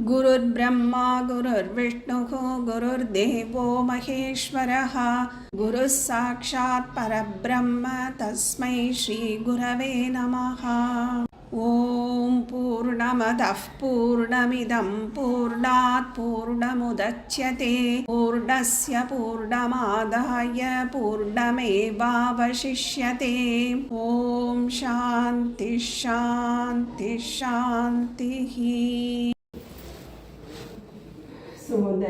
गुरुर्ब्रह्मा गुरुर्विष्णुः गुरुर्देवो महेश्वरः गुरुः साक्षात् परब्रह्म तस्मै श्रीगुरवे नमः। ॐ पूर्णमदः पूर्णमिदं पूर्णात् पूर्णमुदच्यते पूर्णस्य पूर्णमादाय पूर्णमेवावशिष्यते। ॐ शान्ति शान्ति शान्तिः। ஸோ இந்த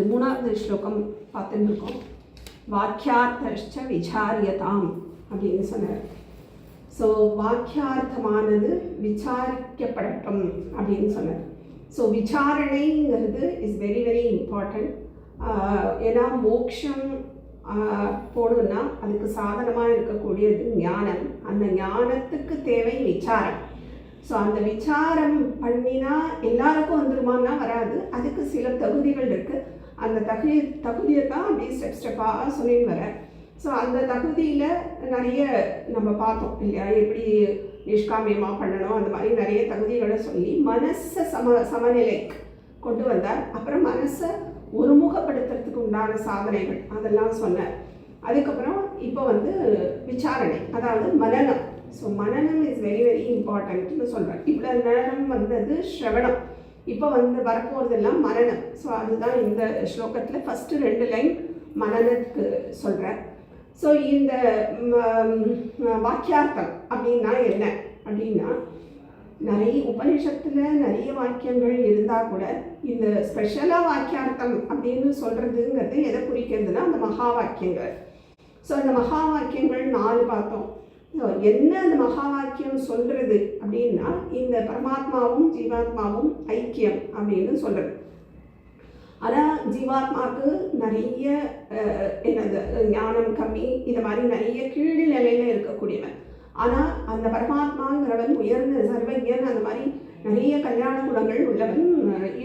மூணாவது ஸ்லோகம் பார்த்துட்டு இருக்கோம். வாக்கியார்த்த விசாரியதாம் அப்படின்னு சொன்னார். ஸோ வாக்கியார்த்தமானது விசாரிக்கப்படட்டும் அப்படின்னு சொன்னார். ஸோ விசாரணைங்கிறது இஸ் வெரி வெரி இம்பார்ட்டண்ட். ஏன்னா மோக்ஷம் போகணுன்னா அதுக்கு சாதனமாக இருக்கக்கூடியது ஞானம். அந்த ஞானத்துக்கு தேவை விசாரம். ஸோ அந்த விசாரம் பண்ணினா எல்லாருக்கும் வந்துருமான்னா வராது. அதுக்கு சில தகுதிகள் இருக்குது. அந்த தகுதியை தான் அப்படியே ஸ்டெப் ஸ்டெப்பாக சொல்லின்னு வர. ஸோ அந்த தகுதியில் நிறைய நம்ம பார்த்தோம் இல்லையா, எப்படி நிஷ்காமியமாக பண்ணணும், அந்த மாதிரி நிறைய தகுதிகளை சொல்லி மனசை சமநிலைக்கு கொண்டு வந்தார். அப்புறம் மனசை ஒருமுகப்படுத்துறதுக்கு உண்டான சாதனைகள் அதெல்லாம் சொன்னார். அதுக்கப்புறம் இப்போ விசாரணை, அதாவது மனனம். ஸோ மனனம் இஸ் வெரி வெரி இம்பார்ட்டன்ட்னு சொல்கிறேன். இவ்வளோ நேரம் வந்தது ஸ்ரவணம், இப்போ வரப்போகிறதெல்லாம் மனனம். ஸோ அதுதான் இந்த ஸ்லோகத்தில் ஃபஸ்ட்டு 2 லைன் மனனத்துக்கு சொல்கிறேன். ஸோ இந்த வாக்கியார்த்தம் அப்படின்னா என்ன அப்படின்னா, நிறைய உபநிஷத்தில் நிறைய வாக்கியங்கள் இருந்தால் கூட இந்த ஸ்பெஷலாக வாக்கியார்த்தம் அப்படின்னு சொல்கிறதுங்கிறது எதை குறிக்கிறதுனா அந்த மகா வாக்கியங்கள். ஸோ அந்த மகா வாக்கியங்கள் 4 பார்த்தோம். என்ன அந்த மகா வாக்கியம் சொல்கிறது அப்படின்னா, இந்த பரமாத்மாவும் ஜீவாத்மாவும் ஐக்கியம் அப்படின்னு சொல்கிறது. ஆனால் ஜீவாத்மாவுக்கு நிறைய ஞானம் கம்மி, இந்த மாதிரி நிறைய கீழ் நிலையில் இருக்கக்கூடியவன். ஆனால் அந்த பரமாத்மாங்கிறவன் உயர்ந்த சர்வஜன், அந்த மாதிரி நிறைய கல்யாண குணங்கள் உள்ளவன்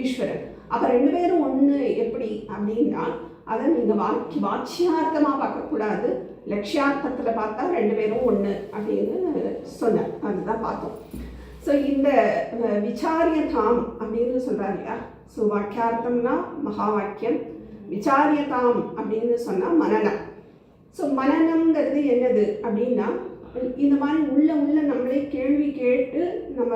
ஈஸ்வரன். அப்போ 2 பேரும் ஒன்று எப்படி அப்படின்னா, அதை நீங்கள் வாட்சியார்த்தமாக பார்க்கக்கூடாது, லட்சியார்த்தத்தில் பார்த்தா 2 பேரும் ஒன்று அப்படின்னு சொன்னார். அதுதான் பார்த்தோம். ஸோ இந்த விசாரியதாம் அப்படின்னு சொல்கிறார் இல்லையா. ஸோ வாக்கியார்த்தம்னா மகா வாக்கியம், விசாரியதாம் அப்படின்னு சொன்னால் மனனம். ஸோ மனனம்ங்கிறது என்னது அப்படின்னா, இந்த மாதிரி உள்ள நம்மளே கேள்வி கேட்டு நம்ம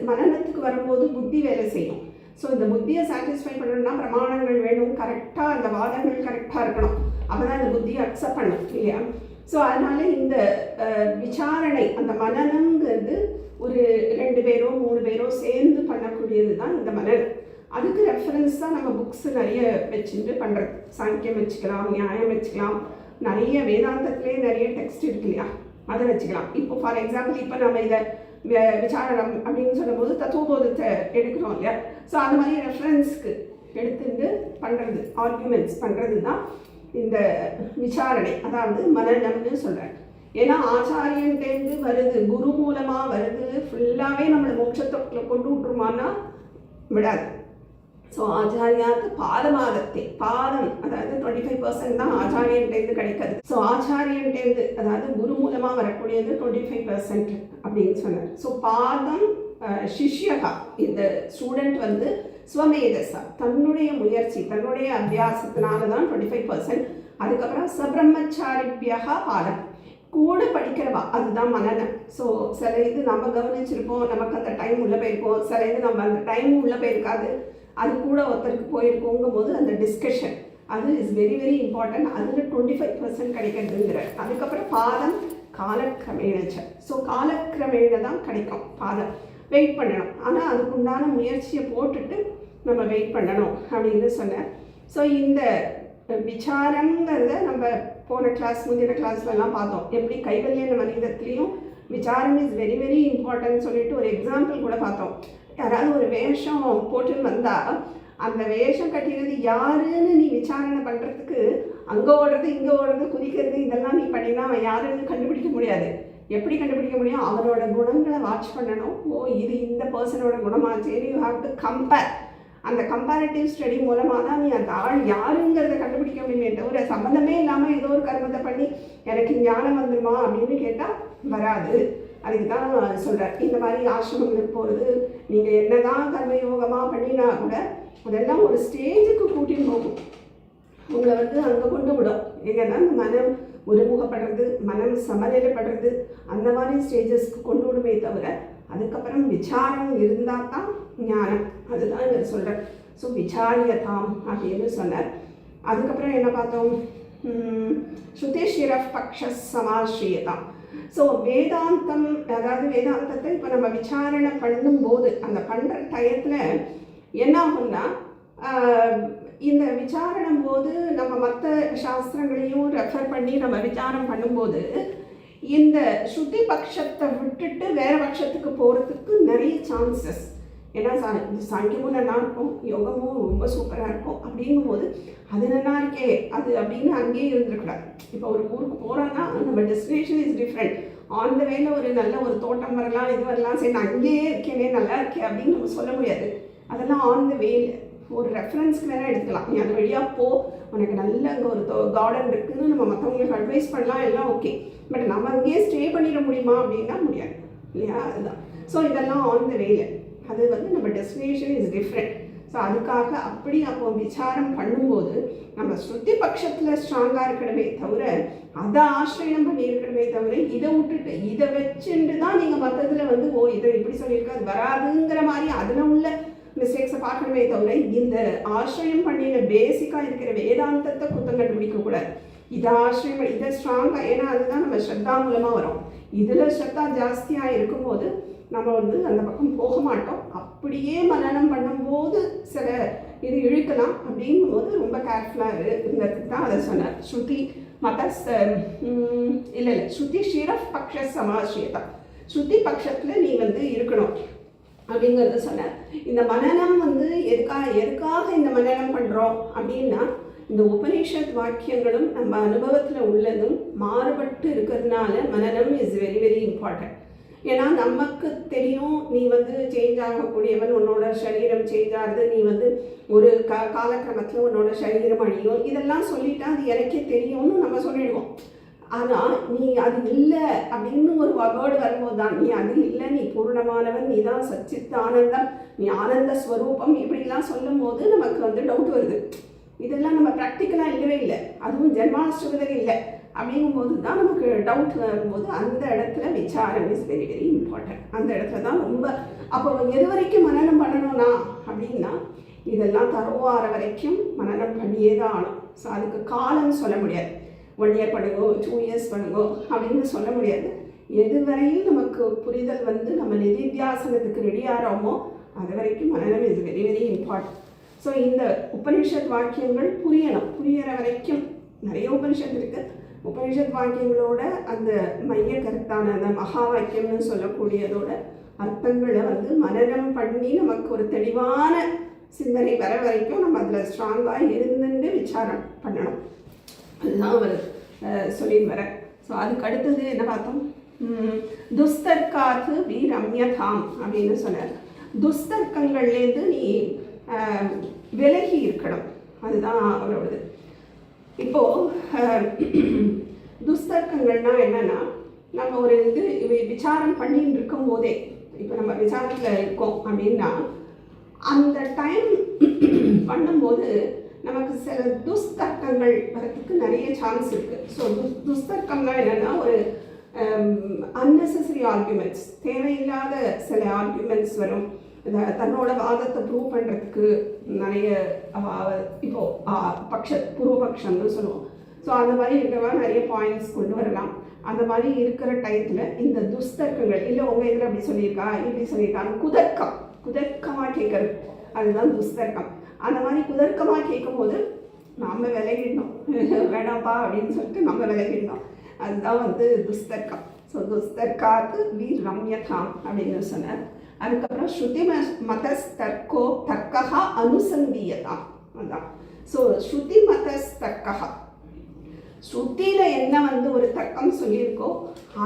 மனனத்துக்கு வரும்போது புத்தி வேலை செய்யும். ஸோ இந்த புத்தியை சாட்டிஸ்ஃபை பண்ணணும்னா பிரமாணங்கள் வேணும், கரெக்டாக அந்த வாதங்கள் கரெக்டாக இருக்கணும், அப்போ தான் இந்த புத்தியை அக்செப்ட் பண்ணும் இல்லையா. ஸோ அதனால் இந்த விசாரணை, அந்த மனனங்கிறது ஒரு 2 பேரோ 3 பேரோ சேர்ந்து பண்ணக்கூடியது தான் இந்த மனனம். அதுக்கு ரெஃபரன்ஸ் தான் நம்ம புக்ஸ் நிறைய வச்சுட்டு பண்ணுறது. சாங்கியம் வச்சுக்கலாம், நியாயம் வச்சுக்கலாம், நிறைய வேதாந்தத்திலே நிறைய டெக்ஸ்ட் இருக்கு இல்லையா, அதை வச்சுக்கலாம். இப்போ ஃபார் எக்ஸாம்பிள் இப்போ நம்ம இதை விசாரணம் அப்படின்னு சொல்லும்போது தத்துவபோதத்தை எடுக்கிறோம் இல்லையா. ஸோ அந்த மாதிரி ரெஃபரன்ஸ்க்கு எடுத்துட்டு பண்ணுறது, ஆர்குமெண்ட்ஸ் பண்ணுறது தான் இந்த விசாரணை, அதாவது மனனம்னு சொல்கிறேன். ஏன்னா ஆச்சாரியன்டேருந்து வருது, குரு மூலமாக வருது, ஃபுல்லாகவே நம்மளை மோட்சத்தை கொண்டு விட்டுருமான்னா விடாது. ஸோ ஆச்சாரியாவுக்கு பாதம் அதாவது 25% தான் ஆச்சாரியன்டேருந்து கிடைக்காது. ஸோ ஆச்சாரியன்டேருந்து அதாவது குரு மூலமாக வரக்கூடியது 25% அப்படின்னு சொன்னார். ஸோ பாதம் சிஷ்யகா, இந்த ஸ்டூடெண்ட் ஸ்வமேதசா, தன்னுடைய முயற்சி தன்னுடைய அபியாசத்தினால தான் 25%. அதுக்கப்புறம் சபிரம்மச்சாரிபியா பாதம், கூட படிக்கிறவா, அதுதான் மனனம். ஸோ சில இது நம்ம கவனிச்சிருப்போம், நமக்கு அந்த டைம் உள்ளே போயிருக்கோம், சில இது நம்ம அந்த டைம் உள்ளே போயிருக்காது, அது கூட ஒருத்தருக்கு போயிருக்கோங்கும் போது அந்த டிஸ்கஷன் அது இஸ் வெரி வெரி இம்பார்ட்டன்ட். அதில் 25% கிடைக்கிறதுங்கிற. அதுக்கப்புறம் பாதம் காலக்கிரமேணச்ச. ஸோ காலக்கிரமேண தான் கிடைக்கும் பாதம், வெயிட் பண்ணணும். ஆனால் அதுக்குண்டான முயற்சியை போட்டுட்டு நம்ம வெயிட் பண்ணணும் அப்படின்னு சொன்னேன். ஸோ இந்த விசாரங்கிறத நம்ம போன முந்தின கிளாஸ்லாம் பார்த்தோம். எப்படி கைவல்ய மனிதத்துலேயும் விசாரம் இஸ் வெரி வெரி இம்பார்ட்டன்ட் சொல்லிட்டு ஒரு எக்ஸாம்பிள் கூட பார்த்தோம். யாராவது ஒரு வேஷம் போட்டுன்னு வந்தால் அந்த வேஷம் கட்டினது யாருன்னு நீ விசாரணை பண்ணுறதுக்கு அங்கே ஓடுறது இங்கே ஓடுறது குதிக்கிறது இதெல்லாம் நீ பண்ணினா அவன் யாருன்னு கண்டுபிடிக்க முடியாது. எப்படி கண்டுபிடிக்க முடியும்? அவனோட குணங்களை வாட்ச் பண்ணணும். ஓ இது இந்த பர்சனோட குணமாச்சு, யூ ஹாவ் டு கம்பேர். அந்த கம்பேரிட்டிவ் ஸ்டடி மூலமாக தான் நீ அந்த ஆள் யாருங்கிறத கண்டுபிடிக்க முடியுமே தவிர சம்மந்தமே இல்லாமல் ஏதோ ஒரு கர்மத்தை பண்ணி எனக்கு ஞானம் வந்துடுமா அப்படின்னு கேட்டால் வராது. அதுக்கு தான் சொல்கிறார். இந்த மாதிரி ஆசிரமங்களுக்கு போகிறது நீங்கள் என்ன தான் கர்மயோகமாக பண்ணினா கூட அதெல்லாம் ஒரு ஸ்டேஜுக்கு கூட்டின்னு போகும், உங்களை வந்து அங்கே கொண்டு விடும். ஏன்னா அந்த மனம் ஒருமுகப்படுறது, மனம் சமநிலைப்படுறது, அந்த மாதிரி ஸ்டேஜஸ்க்கு கொண்டு விடுமே தவிர அதுக்கப்புறம் விசாரம் இருந்தால் தான் ஞானம். அதுதான் இவர் சொல்கிறார். ஸோ விசாரியதாம் அப்படின்னு சொன்னார். அதுக்கப்புறம் என்ன பார்த்தோம், ஸ்ருதிஷிரஃப் பக்ஷ சமாஸ்ரீயதாம். ஸோ வேதாந்தம், அதாவது வேதாந்தத்தை இப்போ நம்ம விசாரணை பண்ணும்போது அந்த பண்ணுற டயத்தில் என்ன ஆகும்னா, இந்த விசாரணம் போது நம்ம மற்ற சாஸ்திரங்களையும் ரெஃபர் பண்ணி நம்ம விசாரம் பண்ணும்போது இந்த ஸ்ருதி பட்சத்தை விட்டுட்டு வேறு பட்சத்துக்கு போகிறதுக்கு நிறைய சான்சஸ். ஏன்னா சாங்கியமும் நல்லா இருக்கும், யோகமும் ரொம்ப சூப்பராக இருக்கும். அப்படிங்கும்போது அது நல்லா இருக்கே அது அப்படின்னு அங்கேயே இருந்துருக்கூடாது. இப்போ ஒரு ஊருக்கு போகிறோன்னா நம்ம destination is different. On the வேல ஒரு நல்ல ஒரு தோட்டம் வரலாம், இது வரலாம், சரி நான் அங்கேயே இருக்கேனே நல்லா இருக்கே அப்படின்னு நம்ம சொல்ல முடியாது. அதெல்லாம் ஆன் த வேல ஒரு ரெஃபரன்ஸ்க்கு வேணால் எடுத்துக்கலாம். நீ அது வழியாக போ, உனக்கு நல்ல அங்கே ஒரு கார்டன் இருக்குதுன்னு நம்ம மற்றவங்களுக்கு அட்வைஸ் பண்ணலாம், எல்லாம் ஓகே. பட் நம்ம அங்கேயே ஸ்டே பண்ணிட முடியுமா அப்படின்னா முடியாது இல்லையா? அதுதான். ஸோ இதெல்லாம் ஆன் த வேல, அது வந்து நம்ம டெஸ்டினேஷன் இஸ் டிஃப்ரெண்ட். ஸோ அதுக்காக அப்படி அப்போ விசாரம் பண்ணும்போது நம்ம ஸ்ருதி பட்சத்தில் ஸ்ட்ராங்காக இருக்கணுமே தவிர அதை ஆசிரியம் பண்ணியிருக்கணுமே தவிர இதை விட்டுட்டு இதை வச்சுட்டு தான் நீங்கள் மற்றதில் வந்து ஓ இதை இப்படி சொல்லியிருக்க அது வராதுங்கிற மாதிரி அதில் உள்ள மிஸ்டேக்ஸை பார்க்கணுமே தவிர இந்த ஆசிரியம் பண்ணின பேசிக்காக இருக்கிற வேதாந்தத்தை குத்தம் கண்டுபிடிக்கக்கூடாது. இதை ஆசிரியம் இதை ஸ்ட்ராங்காக, ஏன்னா அதுதான் நம்ம ஸ்ரத்தா மூலமாக வரும். இதில் ஸ்ரத்தா ஜாஸ்தியாக இருக்கும்போது நம்ம வந்து அந்த பக்கம் போக மாட்டோம். அப்படியே மனனம் பண்ணும்போது சில இது இழுக்கலாம். அப்படிங்கும்போது ரொம்ப கேர்ஃபுல்லாக இருந்ததுக்கு தான் அதை சொன்னார். ஸ்ருதி மத இல்லை ஸ்ருதி ஷிரஃப் பக்ஷ சமாசியதா, ஸ்ருதி பட்சத்தில் நீ வந்து இருக்கணும் அப்படிங்கிறத சொன்னார். இந்த மனனம் வந்து எதுக்காக இந்த மனனம் பண்ணுறோம் அப்படின்னா, இந்த உபநிஷத் வாக்கியங்களும் நம்ம அனுபவத்தில் உள்ளதும் மாறுபட்டு இருக்கிறதுனால மனனம் இஸ் வெரி வெரி இம்பார்ட்டன்ட். ஏன்னா நமக்கு தெரியும் நீ வந்து சேஞ்ச் ஆகக்கூடியவன், உன்னோட சரீரம் சேஞ்ச் ஆகுது, நீ வந்து ஒரு காலக்கிரமத்தில் உன்னோட சரீரம் அழியும், இதெல்லாம் சொல்லிட்டா அது எனக்கே தெரியும்னு நம்ம சொல்லிடுவோம். ஆனால் நீ அது இல்லை அப்படின்னு ஒரு வேர்டு வரும்போது தான் நீ அது இல்லை, நீ பூர்ணமானவன், நீ தான் சச்சித் ஆனந்தம், நீ ஆனந்த ஸ்வரூபம், இப்படிலாம் சொல்லும் போது நமக்கு வந்து டவுட் வருது. இதெல்லாம் நம்ம ப்ராக்டிக்கலாக இல்லவே இல்லை, அதுவும் ஜென்மாஷ்டமத்தில் இல்லை. அப்படிங்கும்போது தான் நமக்கு டவுட் வரும்போது அந்த இடத்துல விசாரம் இஸ் வெரி வெரி இம்பார்ட்டன்ட். அந்த இடத்துல தான் ரொம்ப அப்போ எது வரைக்கும் மனனம் பண்ணணும்னா அப்படின்னா இதெல்லாம் தரோவார வரைக்கும் மனனம் பண்ணியே தான் ஆகணும். ஸோ அதுக்கு காலம் சொல்ல முடியாது, 1 year பண்ணுங்கோ 2 years பண்ணுங்கோ அப்படின்னு சொல்ல முடியாது. எது வரையும் நமக்கு புரிதல் வந்து நம்ம நிதித்தியாசனத்துக்கு ரெடி ஆகிறோமோ அது வரைக்கும் மனனம் is very very important. So இந்த உபனிஷத் வாக்கியங்கள் புரியணும். புரிகிற வரைக்கும் நிறைய உபனிஷத் இருக்குது. உபனிஷத் வாக்கியங்களோட அந்த மைய கருத்தான அந்த மகா வாக்கியம்னு சொல்லக்கூடியதோட அர்த்தங்களை வந்து மனனம் பண்ணி நமக்கு ஒரு தெளிவான சிந்தனை வர வரைக்கும் நம்ம அதில் ஸ்ட்ராங்காக இருந்துட்டு விசாரம் பண்ணணும். அதுதான் அவர் சொல்லின்னு வர. ஸோ அதுக்கு அடுத்தது என்ன பார்த்தோம், துஸ்தர்க்காத்து வீரம்யதாம் அப்படின்னு சொன்னார். துஸ்தர்க்கங்கள்லேருந்து நீ விலகி இருக்கணும், அதுதான் அவரோடது. இப்போது துஸ்தர்க்கங்கள்னால் என்னென்னா, நம்ம ஒரு இது விசாரம் பண்ணின்னு இருக்கும் போதே, இப்போ நம்ம விசாரத்தில் இருக்கோம் அப்படின்னா அந்த டைம் பண்ணும்போது நமக்கு சில துஸ்தர்க்கங்கள் வரத்துக்கு நிறைய சான்ஸ் இருக்குது. ஸோ துஸ்தர்க்கம்லாம் என்னென்னா ஒரு அன்னெசரி ஆர்குமெண்ட்ஸ், தேவையில்லாத சில ஆர்குமெண்ட்ஸ் வரும். தன்னோட வாதத்தை ப்ரூவ் பண்ணுறதுக்கு நிறைய இப்போது பூர்வபக்ஷம்னு சொல்லுவோம். ஸோ அந்த மாதிரி இருக்கிறவா நிறைய பாயிண்ட்ஸ் கொண்டு வரலாம். அந்த மாதிரி இருக்கிற டயத்தில் இந்த துஸ்தர்க்கங்கள், இல்லை உங்கள் இதில் அப்படி சொல்லியிருக்கா இப்படி சொல்லியிருக்காங்க, குதர்க்கமாக கேட்குறது, அதுதான் துஸ்தர்க்கம். அந்த மாதிரி குதர்க்கமாக கேட்கும்போது நம்ம விலகிடணும், வேணாம்ப்பா அப்படின்னு சொல்லிட்டு நம்ம விலகிடணும். அதுதான் வந்து துஸ்தர்க்கம். ஸோ துஸ்தர்க்காத்து வீரம்யதாம் அப்படின்னு சொன்னார். அதுக்கப்புறம் ஸ்ருதி மதஸ்தர்க்கோ தர்க்கா அனுசந்தீயதாம், அதுதான். ஸோ ஸ்ருதி மதஸ்தர்க்கா, ஸ்ருதியில் என்ன வந்து ஒரு தர்க்கம் சொல்லியிருக்கோ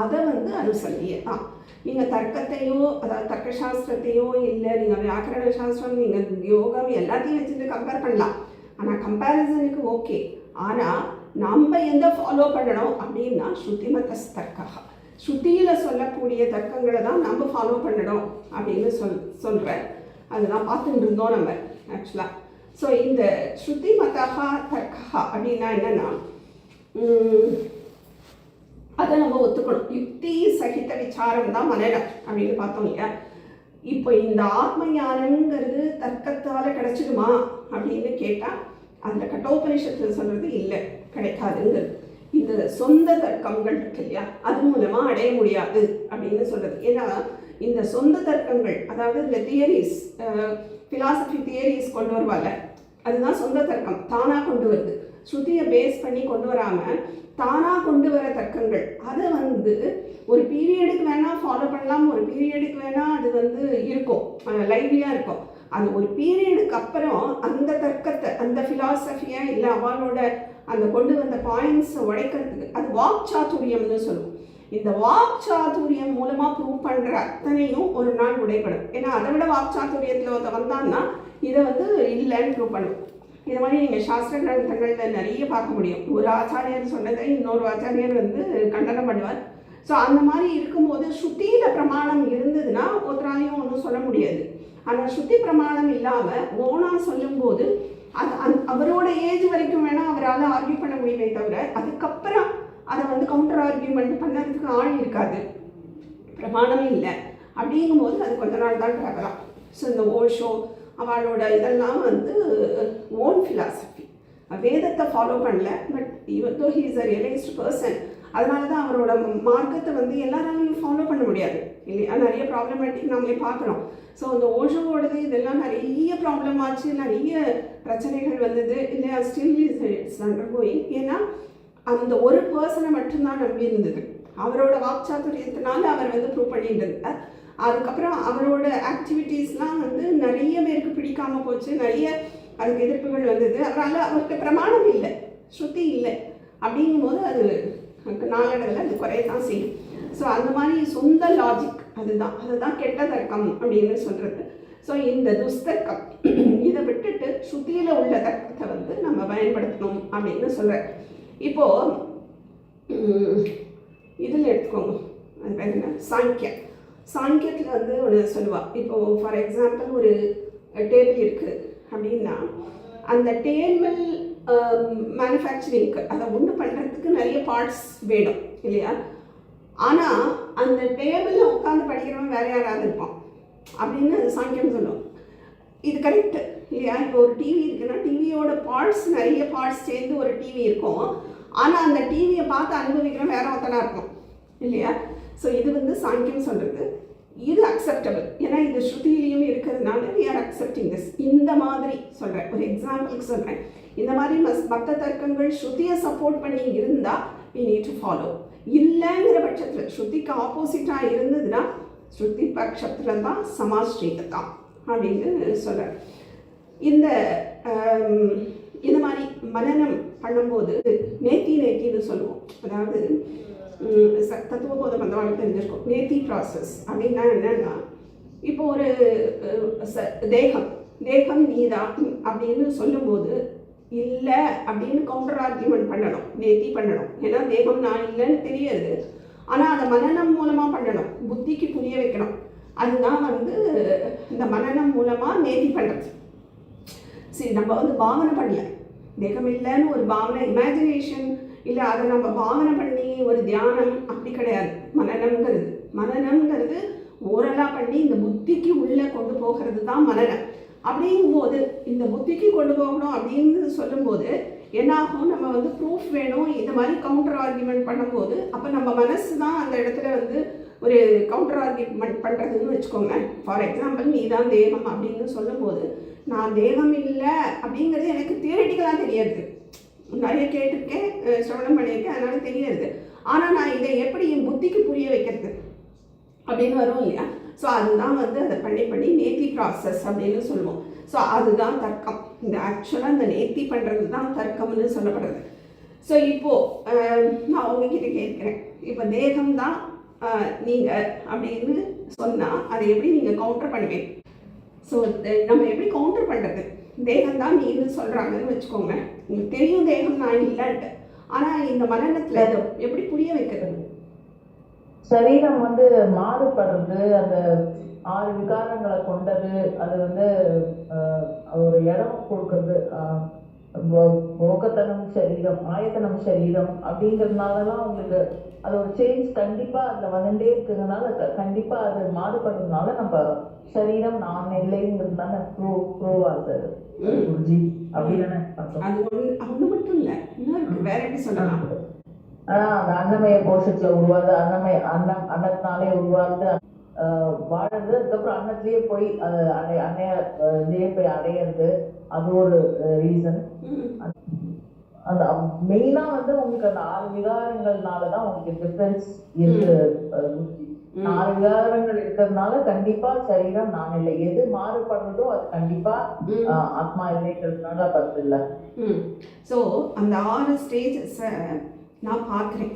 அதை வந்து அனுசந்தியதான். நீங்கள் தர்க்கத்தையோ, அதாவது தர்க்க சாஸ்திரத்தையோ, இல்லை நீங்கள் வியாக்கரண சாஸ்திரம், நீங்கள் யோகம் எல்லாத்தையும் வச்சுட்டு கம்பேர் பண்ணலாம். ஆனால் கம்பேரிசனுக்கு ஓகே. ஆனால் நம்ம எந்த ஃபாலோ பண்ணணும் அப்படின்னா ஸ்ருதி மதஸ்தர்க்கா, ஸ்ருதியில் சொல்லக்கூடிய தர்க்கங்களை தான் நம்ம ஃபாலோ பண்ணணும் அப்படின்னு சொல்கிறேன். அதுதான் பார்த்துட்டு இருந்தோம் நம்ம ஆக்சுவலாக. ஸோ இந்த ஸ்ருதி மதஹா தர்க்கா அப்படின்னா என்னென்னா, அதை நம்ம ஒத்துக்கணும். யுக்தி சகித விசாரம் தான் மனனம் அப்படின்னு பார்த்தோம் இல்லையா. இப்போ இந்த ஆத்ம ஞானங்கிறது தர்க்கத்தால் கிடைச்சிடுமா அப்படின்னு கேட்டால் அதில் கட்டோபனிஷத்தில் சொல்கிறது இல்லை, கிடைக்காதுங்கிறது. இந்த சொந்த தர்க்கங்கள் இருக்கு இல்லையா, அது மூலமாக அடைய முடியாது அப்படின்னு சொல்கிறது. ஏன்னா இந்த சொந்த தர்க்கங்கள், அதாவது இந்த தியரிஸ், ஃபிலாசபி தியரிஸ் கொண்டு வருவாங்க, அதுதான் சொந்த தர்க்கம், தானாக கொண்டு வருது. ஸ்ருதியை பேஸ் பண்ணி கொண்டு வராமல் தானாக கொண்டு வர தர்க்கங்கள், அதை ஒரு பீரியடுக்கு வேணால் ஃபாலோ பண்ணலாம், ஒரு பீரியடுக்கு வேணால் அது இருக்கும், லைவ்லியாக இருக்கும். அது ஒரு பீரியடுக்கு அப்புறம் அந்த தர்க்கத்தை, அந்த ஃபிலாசபியை இல்லை அவளோட அந்த கொண்டு வந்த பாயிண்ட்ஸை உடைக்கிறதுக்கு அது வாக்சாதுரியம்னு சொல்லுவோம். இந்த வாக்சாதுரியம் மூலமாக ப்ரூவ் பண்ணுற அத்தனையும் ஒரு நாள் உடைப்படும். ஏன்னா அதை விட வாக்சாதுரியத்தில் வந்தான்னா இதை இல்லைன்னு ப்ரூவ் பண்ணும். இது மாதிரி நீங்கள் சாஸ்திர கிரந்தங்களில் நிறைய பார்க்க முடியும். ஒரு ஆச்சாரியர் சொன்னதை இன்னொரு ஆச்சாரியர் கண்டனம் பண்ணுவார். ஸோ அந்த மாதிரி இருக்கும்போது ஸ்ருதியில் பிரமாணம் இருந்ததுன்னா ஒருத்தராலையும் ஒன்றும் சொல்ல முடியாது. ஆனால் ஸ்ருதி பிரமாணம் இல்லாமல் ஓனா சொல்லும்போது அது அவரோட ஏஜ் வரைக்கும் வேணால் அவரால் ஆர்கியூ பண்ண முடியுமே தவிர அதுக்கப்புறம் அதை கவுண்டர் ஆர்கியூமெண்ட் பண்ணுறதுக்கு ஆள் இருக்காது, பிரமாணமே இல்லை. அப்படிங்கும்போது அது கொஞ்ச நாள் தான் கிடக்கலாம். ஸோ இந்த ஓஷோ அவளோட இதெல்லாம் ஓன் ஃபிலாசபி, வேதத்தை ஃபாலோ பண்ணல, but even though he is a realised person. அதனால தான் அவரோட மார்க்கத்தை எல்லாராலையும் ஃபாலோ பண்ண முடியாது இல்லையா, நிறைய ப்ராப்ளமேட்டிக் நம்மளே பார்க்குறோம். ஸோ அந்த ஓஷோவோடது இதெல்லாம் நிறைய ப்ராப்ளம் ஆச்சு, நிறைய பிரச்சனைகள் வந்தது இல்லையா. Still it's undergoing. ஏன்னா அந்த ஒரு பர்சனை மட்டும்தான் நம்பி இருந்தது. அவரோட வாக்சாதுரியத்தினால அவர் ப்ரூவ் பண்ணிட்டு இருந்தார். அதுக்கப்புறம் அவரோட ஆக்டிவிட்டீஸ்லாம் நிறைய பேருக்கு பிடிக்காமல் போச்சு, நிறைய அதுக்கு எதிர்ப்புகள் வந்தது. அதனால் அவருக்கு பிரமாணம் இல்லை, ஸ்ருதி இல்லை. அப்படிங்கும்போது அது நாளடைவில் அது குறையத்தான் செய்யும். ஸோ அந்த மாதிரி சொந்த லாஜிக் அதுதான் கெட்ட தர்க்கம் அப்படின்னு சொல்கிறது. ஸோ இந்த துஸ்தர்க்கம் இதை விட்டுட்டு ஸ்ருதியில் உள்ள தர்க்கத்தை நம்ம பயன்படுத்தணும் அப்படின்னு சொல்கிறேன். இப்போது இதில் எடுத்துக்கோங்க, அது பேர் என்ன, சாங்கியத்தில் ஒன்று சொல்லுவாள். இப்போது ஃபார் எக்ஸாம்பிள் ஒரு டேபிள் இருக்குது அப்படின்னா அந்த டேபிள் மேனுஃபேக்சரிங்க்கு அதை ஒன்று பண்ணுறதுக்கு நிறைய பார்ட்ஸ் வேணும் இல்லையா. ஆனால் அந்த டேபிளில் உட்காந்து படிக்கிறவன் வேறு யாராவது இருப்பான் அப்படின்னு சாங்கியம் சொல்லுவோம். இது கரெக்டு இல்லையா. இப்போ ஒரு டிவி இருக்குன்னா டிவியோட பார்ட்ஸ், நிறைய பார்ட்ஸ் சேர்ந்து ஒரு டிவி இருக்கும். ஆனால் அந்த டிவியை பார்த்து அனுபவிக்கிறவன் வேற ஒருத்தனாக இருக்கும் இல்லையா. ஸோ இது சாங்கியம் சொல்கிறது. இது அக்செப்டபிள், ஏன்னா இது ஸ்ருதியிலையும் இருக்கிறதுனால we are accepting this. இந்த மாதிரி சொல்கிறேன், ஒரு எக்ஸாம்பிளுக்கு சொல்கிறேன். இந்த மாதிரி மற்ற தர்க்கங்கள் ஸ்ருதியை சப்போர்ட் பண்ணி இருந்தால் we need to follow. இல்லைங்கிற பட்சத்தில் ஸ்ருதிக்கு ஆப்போசிட்டாக இருந்ததுன்னா ஸ்ருதி பட்சத்தில் தான் சமாஸ்ரீதான் அப்படின்னு சொல்கிறேன். இந்த மாதிரி மனனம் பண்ணும்போது நேத்தின்னு சொல்லுவோம். அதாவது தத்துவபோதம் அந்த வாழ்க்கை தெரிஞ்சிருக்கும். நேத்தி ப்ராசஸ் அப்படின்னா என்னன்னா, இப்போ ஒரு தேகம் நீதான் அப்படின்னு சொல்லும்போது இல்லை அப்படின்னு கவுண்டர் ஆர்கியூமெண்ட் பண்ணணும், நேத்தி பண்ணணும். ஏன்னா தேகம் நான் இல்லைன்னு தெரியாது, ஆனால் அதை மனனம் மூலமாக பண்ணணும், புத்திக்கு புரிய வைக்கணும். அதுதான் இந்த மனனம் மூலமாக நேத்தி பண்ணுறது. சரி, நம்ம பாவனை பண்ணல, தேகம் இல்லைன்னு ஒரு பாவனை, இமேஜினேஷன் இல்லை, அதை நம்ம பாவனை பண்ணி ஒரு தியானம் அப்படி கிடையாது. மனனம்ங்கிறது ஓரலாக பண்ணி இந்த புத்திக்கு உள்ளே கொண்டு போகிறது தான் மனனம். அப்படிங்கும்போது இந்த புத்திக்கு கொண்டு போகணும் அப்படின்னு சொல்லும்போது என்னாகும், நம்ம ப்ரூஃப் வேணும். இந்த மாதிரி கவுண்டர் ஆர்கியூமெண்ட் பண்ணும்போது அப்போ நம்ம மனசு தான் அந்த இடத்துல ஒரு கவுண்டர் ஆர்கியூமெண்ட் பண்ணுறதுன்னு வச்சுக்கோங்க. ஃபார் எக்ஸாம்பிள், நீ தான் தேகம் அப்படின்னு சொல்லும்போது நான் தேகம் இல்லை அப்படிங்கிறது எனக்கு தியரிட்டிக்கலாக தெரியாது, நிறைய கேட்டிருக்கேன், சிரவணம் பண்ணியிருக்கேன், அதனால தெரியாது. ஆனால் நான் இதை எப்படி என் புத்திக்கு புரிய வைக்கிறது அப்படின்னு வரும் இல்லையா. ஸோ அதுதான் அதை பண்ணி நேத்தி ப்ராசஸ் அப்படின்னு சொல்லுவோம். ஸோ அதுதான் தர்க்கம். இந்த ஆக்சுவலாக இந்த நேத்தி பண்ணுறது தான் தர்க்கம்னு சொல்லப்படுறது. ஸோ இப்போது நான் உங்ககிட்ட கேட்குறேன், இப்போ தேகம்தான் நீங்கள் அப்படின்னு சொன்னால் அதை எப்படி நீங்கள் கவுண்டர் பண்ணுவீங்க? ஸோ நம்ம எப்படி கவுண்டர் பண்ணுறது? தேகம் தான் நீன்னு சொல்கிறாங்கன்னு வச்சுக்கோங்க, உங்களுக்கு தெரியும் தேகம் நான் இல்லைன்ட்டு, ஆனால் இந்த மனநத்தில் அதை எப்படி புரிய வைக்கிறது? சரீரம் வந்து மாறுபடுறது, அந்த 6 விகாரங்களை கொண்டது, அது வந்து ஒரு இடம் கொடுக்கறது. போகத்தனம் சரீரம், ஆயத்தனம் சரீரம் அப்படிங்கிறதுனாலதான் உங்களுக்கு அது ஒரு சேஞ்ச் கண்டிப்பா அதுல வந்துட்டே இருக்கிறதுனால கண்டிப்பா அது மாறுபடுறதுனால நம்ம சரீரம் நான் இல்லைங்கிறதுனால ப்ரூவ் ஆகுது குருஜி. அப்படிதானே அது ஒண்ணு மட்டும் இல்ல, இன்னும் வேற எப்படி சொல்லலாம், அந்த அன்னமய கோஷத்துல உருவாது, அன்னத்தினாலே உருவாது வாழறது. அதுக்கப்புறம் அன்னத்திலேயே போய் அது அன்னையே போய் அடையிறது, அது ஒரு ரீசன். அந்த மெயினா வந்து உங்களுக்கு அந்த 6 விகாரங்கள்னாலதான் உங்களுக்கு டிஃபரன்ஸ் இருக்கு. 4 விகாரங்கள் இருக்கிறதுனால கண்டிப்பா சரீரம் நான் இல்லை, எது மாறுபடுறதோ அது கண்டிப்பா ஆத்மா இல்லைங்கிறதுனால பத்து இல்லை. ஸோ அந்த 6 ஸ்டேஜஸை நான் பார்க்குறேன்.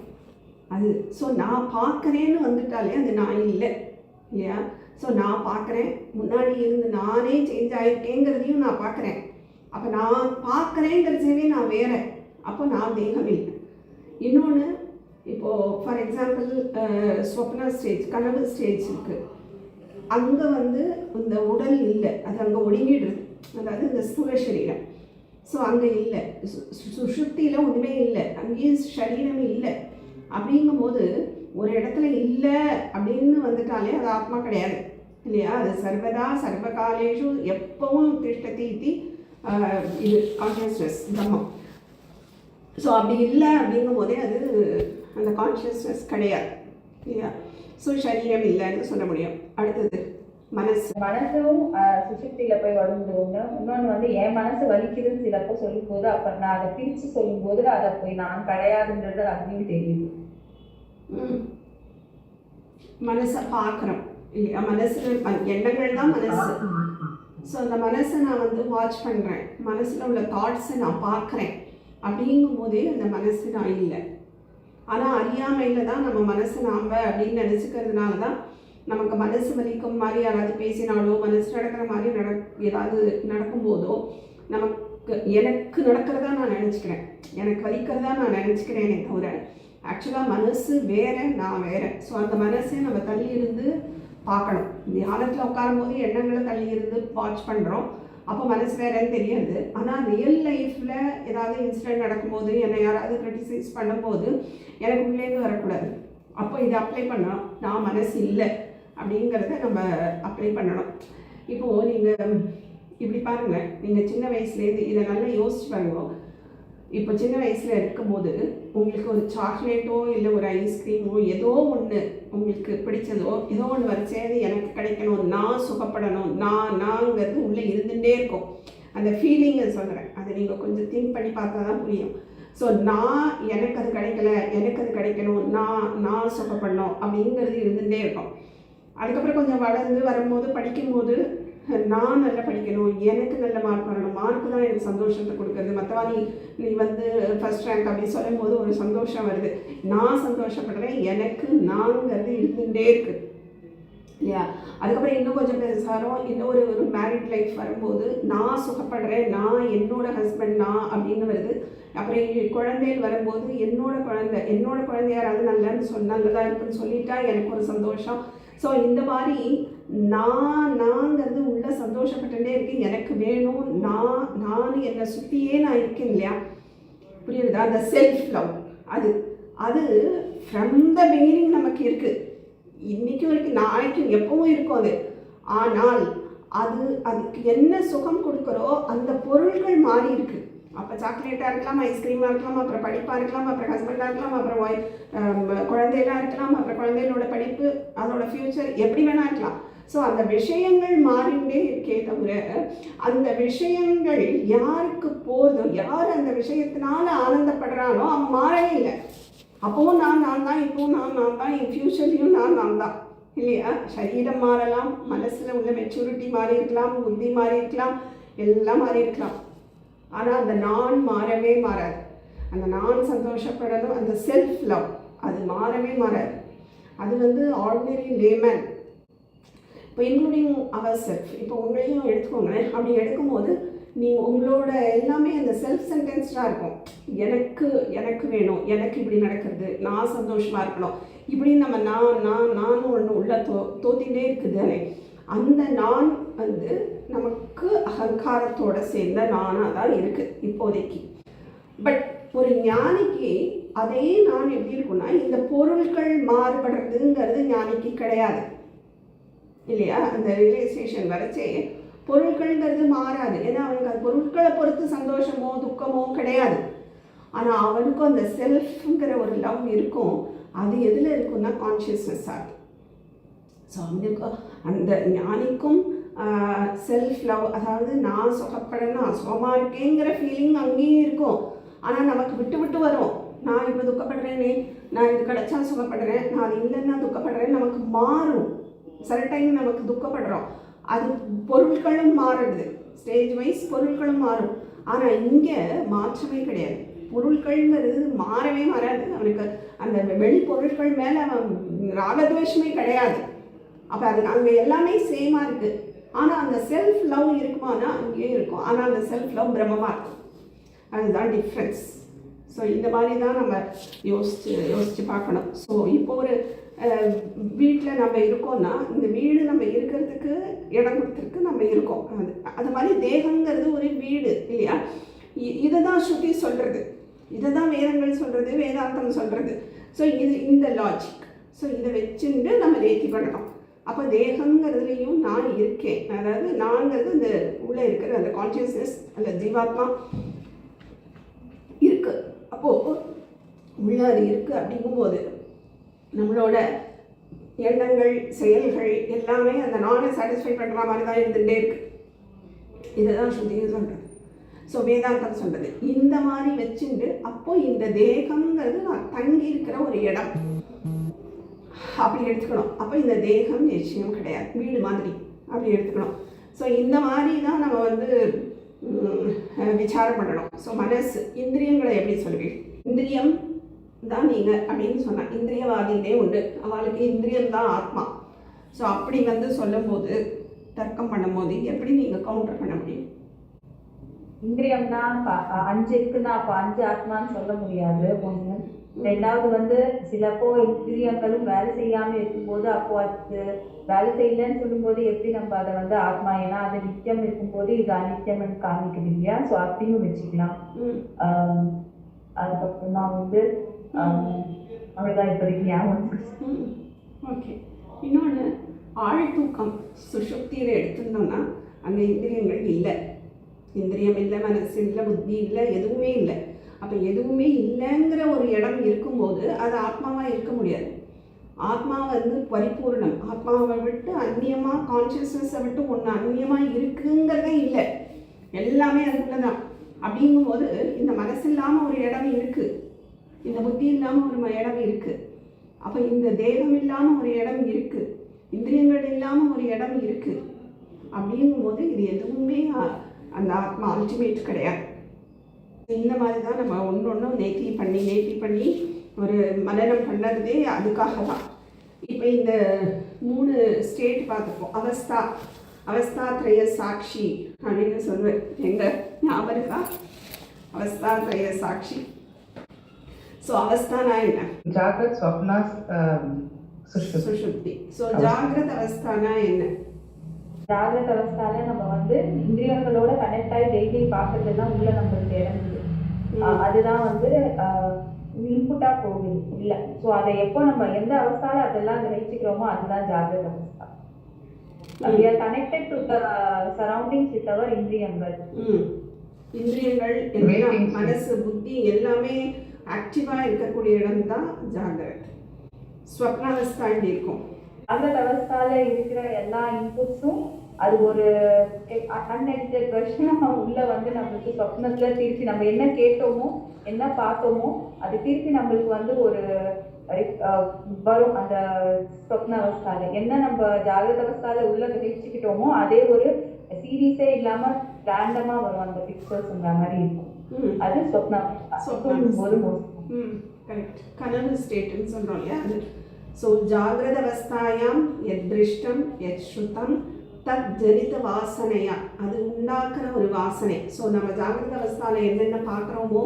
அது ஸோ நான் பார்க்குறேன்னு வந்துட்டாலே அது நான் இல்லை இல்லையா? ஸோ நான் பார்க்குறேன், முன்னாடி இருந்து நானே சேஞ்ச் ஆகிருக்கேங்கிறதையும் நான் பார்க்குறேன். அப்போ நான் பார்க்குறேங்கிறதே நான் வேற, அப்போ நான் தேகம் இல்லை. இன்னொன்று, இப்போது ஃபார் எக்ஸாம்பிள் ஸ்வப்னா ஸ்டேஜ், கனவு ஸ்டேஜ் இருக்குது. அங்கே வந்து இந்த உடல் இல்லை, அது அங்கே ஒடுங்கிடுது, அதாவது இந்த ஸ்தூல சரீரம். ஸோ அங்கே இல்லை, சுஷுப்தியில் ஒன்றுமே இல்லை, அங்கேயும் சரீரமே இல்லை. அப்படிங்கும்போது ஒரு இடத்துல இல்லை அப்படின்னு வந்துட்டாலே அது ஆத்மா கிடையாது இல்லையா? அது சர்வதா சர்வகாலேஷு எப்பவும் திஷ்டத்தி இது கான்ஷியஸ்னஸ் பிரம்மம். ஸோ அப்படி இல்லை அப்படிங்கும் போதே அது அந்த கான்ஷியஸ்னஸ் கிடையாது இல்லையா? ஸோ சரீரம் இல்லைன்னு சொல்ல முடியும். அடுத்தது மனசும் சுசுப்தியில போய் வளர்ந்துருங்க. இன்னொன்று வந்து என் மனசு வலிக்குதுன்னு சிலப்போ சொல்லும் போது அப்ப நான் அதை பிரிச்சு சொல்லும் போது அதை போய் நான் கிடையாதுன்றது அதுவும் தெரியுது. மனசை பார்க்குறோம் இல்லையா? மனசு எண்ணங்கள் தான் மனசு. ஸோ அந்த மனசை நான் வந்து வாட்ச் பண்ணுறேன், மனசில் உள்ள தாட்ஸை நான் பார்க்குறேன். அப்படிங்கும் போதே அந்த மனசு நான் இல்லை. ஆனால் அறியாமையில் தான் நம்ம மனசு நாம் அப்படின்னு நினச்சிக்கிறதுனால தான் நமக்கு மனசு வலிக்கும் மாதிரி யாராவது பேசினாலோ, மனசு நடக்கிற மாதிரி ஏதாவது நடக்கும்போதோ நமக்கு எனக்கு நடக்கிறதா நான் நினச்சிக்கிறேன், எனக்கு வலிக்கிறதா நான் நினச்சிக்கிறேனே தவிர ஆக்சுவலாக மனசு வேற, நான் வேற. ஸோ அந்த மனசை நம்ம தள்ளி இருந்து பார்க்கணும். தியானத்தில் உட்காரும் போது எண்ணங்களை தள்ளி இருந்து வாட்ச் பண்ணுறோம், அப்போ மனசு வேறன்னு தெரியாது. ஆனால் ரியல் லைஃப்பில் ஏதாவது இன்சிடென்ட் நடக்கும்போது, என்னை யாராவது கிரிட்டிசைஸ் பண்ணும்போது எனக்கு உள்ளேருந்து வரக்கூடாது. அப்போ இதை அப்ளை பண்ணணும், நான் மனசு இல்லை அப்படிங்கிறத நம்ம அப்ளை பண்ணணும். இப்போது நீங்கள் இப்படி பாருங்கள், நீங்கள் சின்ன வயசுலேருந்து இதை நல்லா யோசிச்சு பாருங்க. இப்போ சின்ன வயசில் இருக்கும்போது உங்களுக்கு ஒரு சாக்லேட்டோ இல்லை ஒரு ஐஸ்கிரீமோ ஏதோ ஒன்று உங்களுக்கு பிடிச்சதோ ஏதோ ஒன்று வரைச்சே அது எனக்கு கிடைக்கணும், நான் சுகப்படணும், நாங்கிறது உள்ளே இருந்துகிட்டே இருக்கும். அந்த ஃபீலிங்கை சொல்கிறேன், அதை நீங்கள் கொஞ்சம் திங்க் பண்ணி பார்த்தா தான் புரியும். ஸோ எனக்கு அது கிடைக்கல, எனக்கு அது கிடைக்கணும், நான் சுகப்படணும் அப்படிங்கிறது இருந்துகிட்டே இருக்கும். அதுக்கப்புறம் கொஞ்சம் வளர்ந்து வரும்போது படிக்கும்போது நான் நல்லா படிக்கணும், எனக்கு நல்ல மார்க் வரணும், மார்க்கு தான் எனக்கு சந்தோஷத்தை கொடுக்குறது. மற்றவா நீ வந்து ஃபஸ்ட் ரேங்க் அப்படி சொல்லும் போது ஒரு சந்தோஷம் வருது, நான் சந்தோஷப்படுறேன், எனக்கு நான்ங்கிறது இருந்துகிட்டே இருக்குது இல்லையா? அதுக்கப்புறம் இன்னும் கொஞ்சம் பெருசாரும் இன்னும் ஒரு மேரிட் லைஃப் வரும்போது நான் சுகப்படுறேன், நான் என்னோட ஹஸ்பண்ட் நான் அப்படின்னு வருது. அப்புறம் குழந்தைகள் வரும்போது என்னோட குழந்தை யாராவது நல்லதாக இருக்குன்னு சொல்லிட்டா எனக்கு ஒரு சந்தோஷம். ஸோ இந்த மாதிரி நான்ங்கிறது உள்ள சந்தோஷப்பட்டுட்டே இருக்கு, எனக்கு வேணும், நான் என்னை சுற்றியே நான் இருக்கேன் இல்லையா? புரியுதா? அந்த செல்ஃப் லவ் அது ஃப்ரம் த பிகினிங் நமக்கு இருக்குது, இன்னைக்கு வரைக்கும் நாளைக்கு எப்பவும் இருக்கும் அது. ஆனால் அதுக்கு என்ன சுகம் கொடுக்குறோ அந்த பொருள்கள் மாறி இருக்கு. அப்போ சாக்லேட்டாக இருக்கலாம், ஐஸ்கிரீமாக இருக்கலாம், அப்புறம் படிப்பாக இருக்கலாம், அப்புறம் ஹஸ்பண்டாக இருக்கலாம், அப்புறம் குழந்தைகளாக இருக்கலாம், அப்புறம் குழந்தைகளோட படிப்பு, அதோட ஃப்யூச்சர் எப்படி வேணா இருக்கலாம். ஸோ அந்த விஷயங்கள் மாறிண்டே இருக்கே தவிர அந்த விஷயங்கள் யாருக்கு போதும், யார் அந்த விஷயத்தினால ஆனந்தப்படுறானோ அவன் மாறவே இல்லை. அப்போவும் நான் தான், இப்போவும் நான் தான், என் ஃப்யூச்சர்லையும் நான் தான் இல்லையா? சரீரம் மாறலாம், மனசில் உள்ள மெச்சூரிட்டி மாறி இருக்கலாம், புத்தி மாறி இருக்கலாம், எல்லாம் மாறி இருக்கலாம். ஆனால் அந்த நான் மாறவே மாறாது. அந்த நான் சந்தோஷப்படணும், அந்த செல்ஃப் லவ் அது மாறவே மாறாது. அது வந்து ஆர்டினரி லேமன், இப்போ இன்க்ளூடிங் அவர் செல்ஃப். இப்போ உங்களையும் எடுத்துக்கோங்களேன். அப்படி எடுக்கும்போது நீங்கள் உங்களோட எல்லாமே அந்த செல்ஃப் சென்டென்ஸ்டாக இருக்கும். எனக்கு எனக்கு வேணும், எனக்கு இப்படி நடக்கிறது, நான் சந்தோஷமாக இருக்கணும், இப்படின்னு நம்ம நான் ஒன்று உள்ள தோத்திகிட்டே இருக்குது தானே. அந்த நான் வந்து நமக்கு அகங்காரத்தோடு சேர்ந்த நானாக தான் இருக்குது இப்போதைக்கு. பட் ஒரு ஞானிக்கு அதே நான் எப்படி இருக்குன்னா, இந்த பொருட்கள் மாறுபடுறதுங்கிறது ஞானிக்கு கிடையாது இல்லையா. அந்த ரியலைசேஷன் வரைச்சே பொருட்கள்ங்கிறது மாறாது. ஏன்னா அவனுக்கு அது பொருட்களை பொறுத்து சந்தோஷமோ துக்கமோ கிடையாது. ஆனால் அவனுக்கும் அந்த செல்ஃப்ங்கிற ஒரு லவ் இருக்கும். அது எதில் இருக்குன்னா கான்ஷியஸ்னஸ் ஆகுது. ஸோ அவனுக்கும் அந்த ஞானிக்கும் செல்ஃப் லவ், அதாவது நான் சுகப்படணும் சுகமாக இருக்கேங்கிற ஃபீலிங் அங்கேயும் இருக்கும். ஆனால் நமக்கு விட்டு விட்டு வரும். நான் இப்போ துக்கப்படுறேனே, நான் இது கிடைச்சா சுகப்படுறேன், நான் அது இல்லைன்னா துக்கப்படுறேன், நமக்கு மாறும். சில டைம் நமக்கு துக்கப்படுறோம், அது பொருட்களும் மாறுது, ஸ்டேஜ் வைஸ் பொருட்களும் மாறும். ஆனால் இங்கே மாற்றமே கிடையாது. பொருட்கள்ங்கிறது மாறவே மாறாது. அவனுக்கு அந்த வெளி பொருட்கள் மேலே அவன் ராகத்வேஷமே கிடையாது. அப்போ அது அங்கே எல்லாமே சேமாக இருக்குது. ஆனால் அந்த செல்ஃப் லவ் இருக்குமானா அங்கேயும் இருக்கும். ஆனால் அந்த செல்ஃப் லவ் பிரம்மமாக இருக்கும். அதுதான் டிஃப்ரென்ஸ். ஸோ இந்த மாதிரி தான் நம்ம யோசித்து பார்க்கணும். ஸோ இப்போ ஒரு வீட்டில் நம்ம இருக்கோம்னா, இந்த வீடு நம்ம இருக்கிறதுக்கு இடம் கொடுத்துருக்கு நம்ம இருக்கோம். அது மாதிரி தேகங்கிறது ஒரு வீடு இல்லையா. இதை தான் ஸ்ருதி சொல்கிறது, இதை தான் வேதங்கள் சொல்கிறது, வேதாந்தம் சொல்கிறது. ஸோ இந்த லாஜிக். ஸோ இதை வச்சுட்டு நம்ம நேர்த்தி பண்ணணும். அப்போ தேகங்கிறதுலையும் நான் இருக்கேன், அதாவது நான்கிறது இந்த உள்ளே இருக்கிற அந்த கான்ஷியஸ்னஸ், அந்த ஜீவாத்மா இருக்குது. அப்போது உள்ளே அது இருக்குது. அப்படிங்கும்போது நம்மளோட எண்ணங்கள் செயல்கள் எல்லாமே அந்த நானை சாட்டிஸ்ஃபை பண்ணுற மாதிரி தான் இருந்துகிட்டே இருக்குது. இதை தான் ஸ்ருதியும் சொல்கிறது. ஸோ வேதாந்தம் சொல்கிறது இந்த மாதிரி வச்சுட்டு, அப்போது இந்த தேகங்கிறது நான் தங்கி இருக்கிற ஒரு இடம் அப்படி எடுத்துக்கணும். அப்போ இந்த தேகம் நிச்சயம் கிடையாது, வீடு மாதிரி அப்படி எடுத்துக்கணும். ஸோ இந்த மாதிரி தான் நம்ம வந்து விசாரம் பண்ணணும். ஸோ மனசு இந்திரியங்களை எப்படி சொல்லுவீங்க? இந்திரியம் தான் நீங்கள் அப்படின்னு சொன்னால் இந்திரியவாதினே உண்டு, அவளுக்கு இந்திரியம் தான் ஆத்மா. ஸோ அப்படி வந்து சொல்லும்போது தர்க்கம் பண்ணும்போது எப்படி நீங்கள் கவுண்டர் பண்ண முடியும்? இந்திரியம்னா 5 இருக்குன்னா அப்போ 5 ஆத்மான்னு சொல்ல முடியாது ஒன்று. ரெண்டாவது வந்து சிலப்போ இந்திரியங்களும் வேலை செய்யாமல் இருக்கும்போது அப்போ அது வேலை செய்யலன்னு சொல்லும்போது எப்படி நம்ம அதை வந்து ஆத்மா, ஏன்னா அது நித்தியம் இருக்கும்போது இது அநித்தியம்னு காமிக்குது இல்லையா. ஸோ அப்படியும் வச்சுக்கலாம். அதுக்கப்புறமா வந்து அவ்வளோதான் இப்போதைக்கு ஞாபகம். ஓகே. இன்னொன்று, ஆழ்தூக்கம் சுஷுப்தியில் எடுத்துருந்தோம்னா அங்கே இந்திரியங்கள் இல்லை, இந்திரியம் இல்லை, மனசு இல்லை, புத்தி இல்லை, எதுவுமே இல்லை. அப்போ எதுவுமே இல்லைங்கிற ஒரு இடம் இருக்கும்போது அது ஆத்மாவாக இருக்க முடியாது. ஆத்மா வந்து பரிபூர்ணம். ஆத்மாவை விட்டு அந்நியமாக, கான்ஷியஸ்னஸை விட்டு ஒன்று அந்நியமாக இருக்குங்கிறதே இல்லை, எல்லாமே அதுக்குள்ளே தான். அப்படிங்கும்போது இந்த மனசு இல்லாமல் ஒரு இடம் இருக்குது, இந்த புத்தி இல்லாமல் ஒரு இடம் இருக்குது, அப்போ இந்த தேகம் இல்லாமல் ஒரு இடம் இருக்குது, இந்திரியங்கள் இல்லாமல் ஒரு இடம் இருக்குது. அப்படிங்கும்போது இது எதுவுமே அந்த ஆத்மா அல்டிமேட் கிடையாது. இந்த மாதிரி தான் நம்ம ஒன்று நேர்த்தி பண்ணி ஒரு மனனம் பண்ணதே அதுக்காக தான். இப்போ இந்த 3 ஸ்டேட் பார்த்துப்போம். அவஸ்தாத்ரய சாட்சி அப்படின்னு சொல்லுவேன். எங்கள் ஞாபகம் இருக்கா? அவஸ்தாத்ரய சாட்சி. ஸோ அவஸ்தானா என்ன? ஜாகிரத், ஸ்வப்னா, சுஷுப்தி. ஸோ ஜாகிரத அவஸ்தானா என்ன? ஜாகிரத அவஸ்தால நம்ம வந்து இந்திரியங்களோட கனெக்ட் ஆகி டெய்லி பார்க்கறதுதான் உள்ள நம்மளுக்கு இறங்குது. அதுதான் வந்து இன்புட்டா போகுது இல்லை. ஸோ அதை எப்போ நம்ம எந்த அவஸ்தால அதெல்லாம் கிரகிச்சுக்கிறோமோ அதுதான் ஜாகிரத அவஸ்தா. We are connected to the surroundings with our இந்திரியங்கள். இந்திரியங்கள் எல்லாம், மனசு, புத்தி எல்லாமே ஆக்டிவாக இருக்கக்கூடிய இடம் தான் ஜாகிரத். ஸ்வப்னாவஸ்தா எப்படி இருக்கும்? ஜாகிரத அவஸ்தால இருக்கிற எல்லா இன்புட்ஸும் அது ஒரு அன்எடிட்டட் வெர்ஷனாக உள்ள வந்து நம்மளுக்கு சொப்னத்துல திருப்பி நம்ம என்ன கேட்டோமோ என்ன பார்த்தோமோ அது திருப்பி நம்மளுக்கு வந்து ஒரு வரும். அந்த சொப்ன அவஸ்தால என்ன நம்ம ஜாகிரத அவஸ்தால உள்ள கிரகிச்சுக்கிட்டோமோ அதே ஒரு சீரீஸே இல்லாம ரேண்டமா வரும், அந்த பிக்சர்ஸ்ங்கிற மாதிரி இருக்கும். அது சொப்ன போது கரெக்ட். கனவு ஸ்டேட்னு சொல்றோம் இல்லையா அது. ஸோ ஜாகிரத அவஸ்தாயாம் எத் திருஷ்டம் எத் ஸ்ருதம் தத் ஜனித வாசனையா, அது உண்டாக்குற ஒரு வாசனை. ஸோ நம்ம ஜாகிரத அவஸ்தாவில் என்னென்ன பார்க்குறோமோ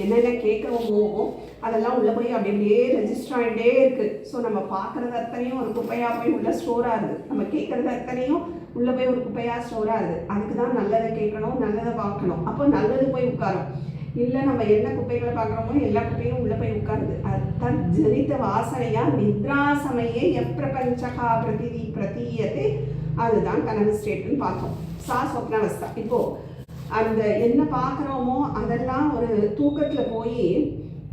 என்னென்ன கேட்குறோமோ அதெல்லாம் உள்ளே போய் அப்படியே ரெஜிஸ்டர் ஆகிட்டே இருக்குது. ஸோ நம்ம பார்க்குறது அத்தனையும் ஒரு குப்பையாக போய் உள்ளே ஸ்டோர் ஆகுது, நம்ம கேட்குறது அத்தனையும் உள்ளே போய் ஒரு குப்பையாக ஸ்டோர் ஆகுது. அதுக்கு தான் நல்லதை கேட்கணும், நல்லதை பார்க்கணும், அப்போ நல்லது போய் உட்காரும். இல்லை நம்ம என்ன குப்பைகளை பார்க்குறோமோ எல்லா குப்பையும் உள்ளே போய் உட்காருது. தத் ஜனித வாசனையா நித்ரா சமயே எப்பிரபஞ்சகா பிரதீயத்தை, அதுதான் கனவு ஸ்டேட்டுன்னு பார்த்தோம். சொப்னாவஸ்தா. இப்போது அந்த என்ன பார்க்குறோமோ அதெல்லாம் ஒரு தூக்கத்தில் போய்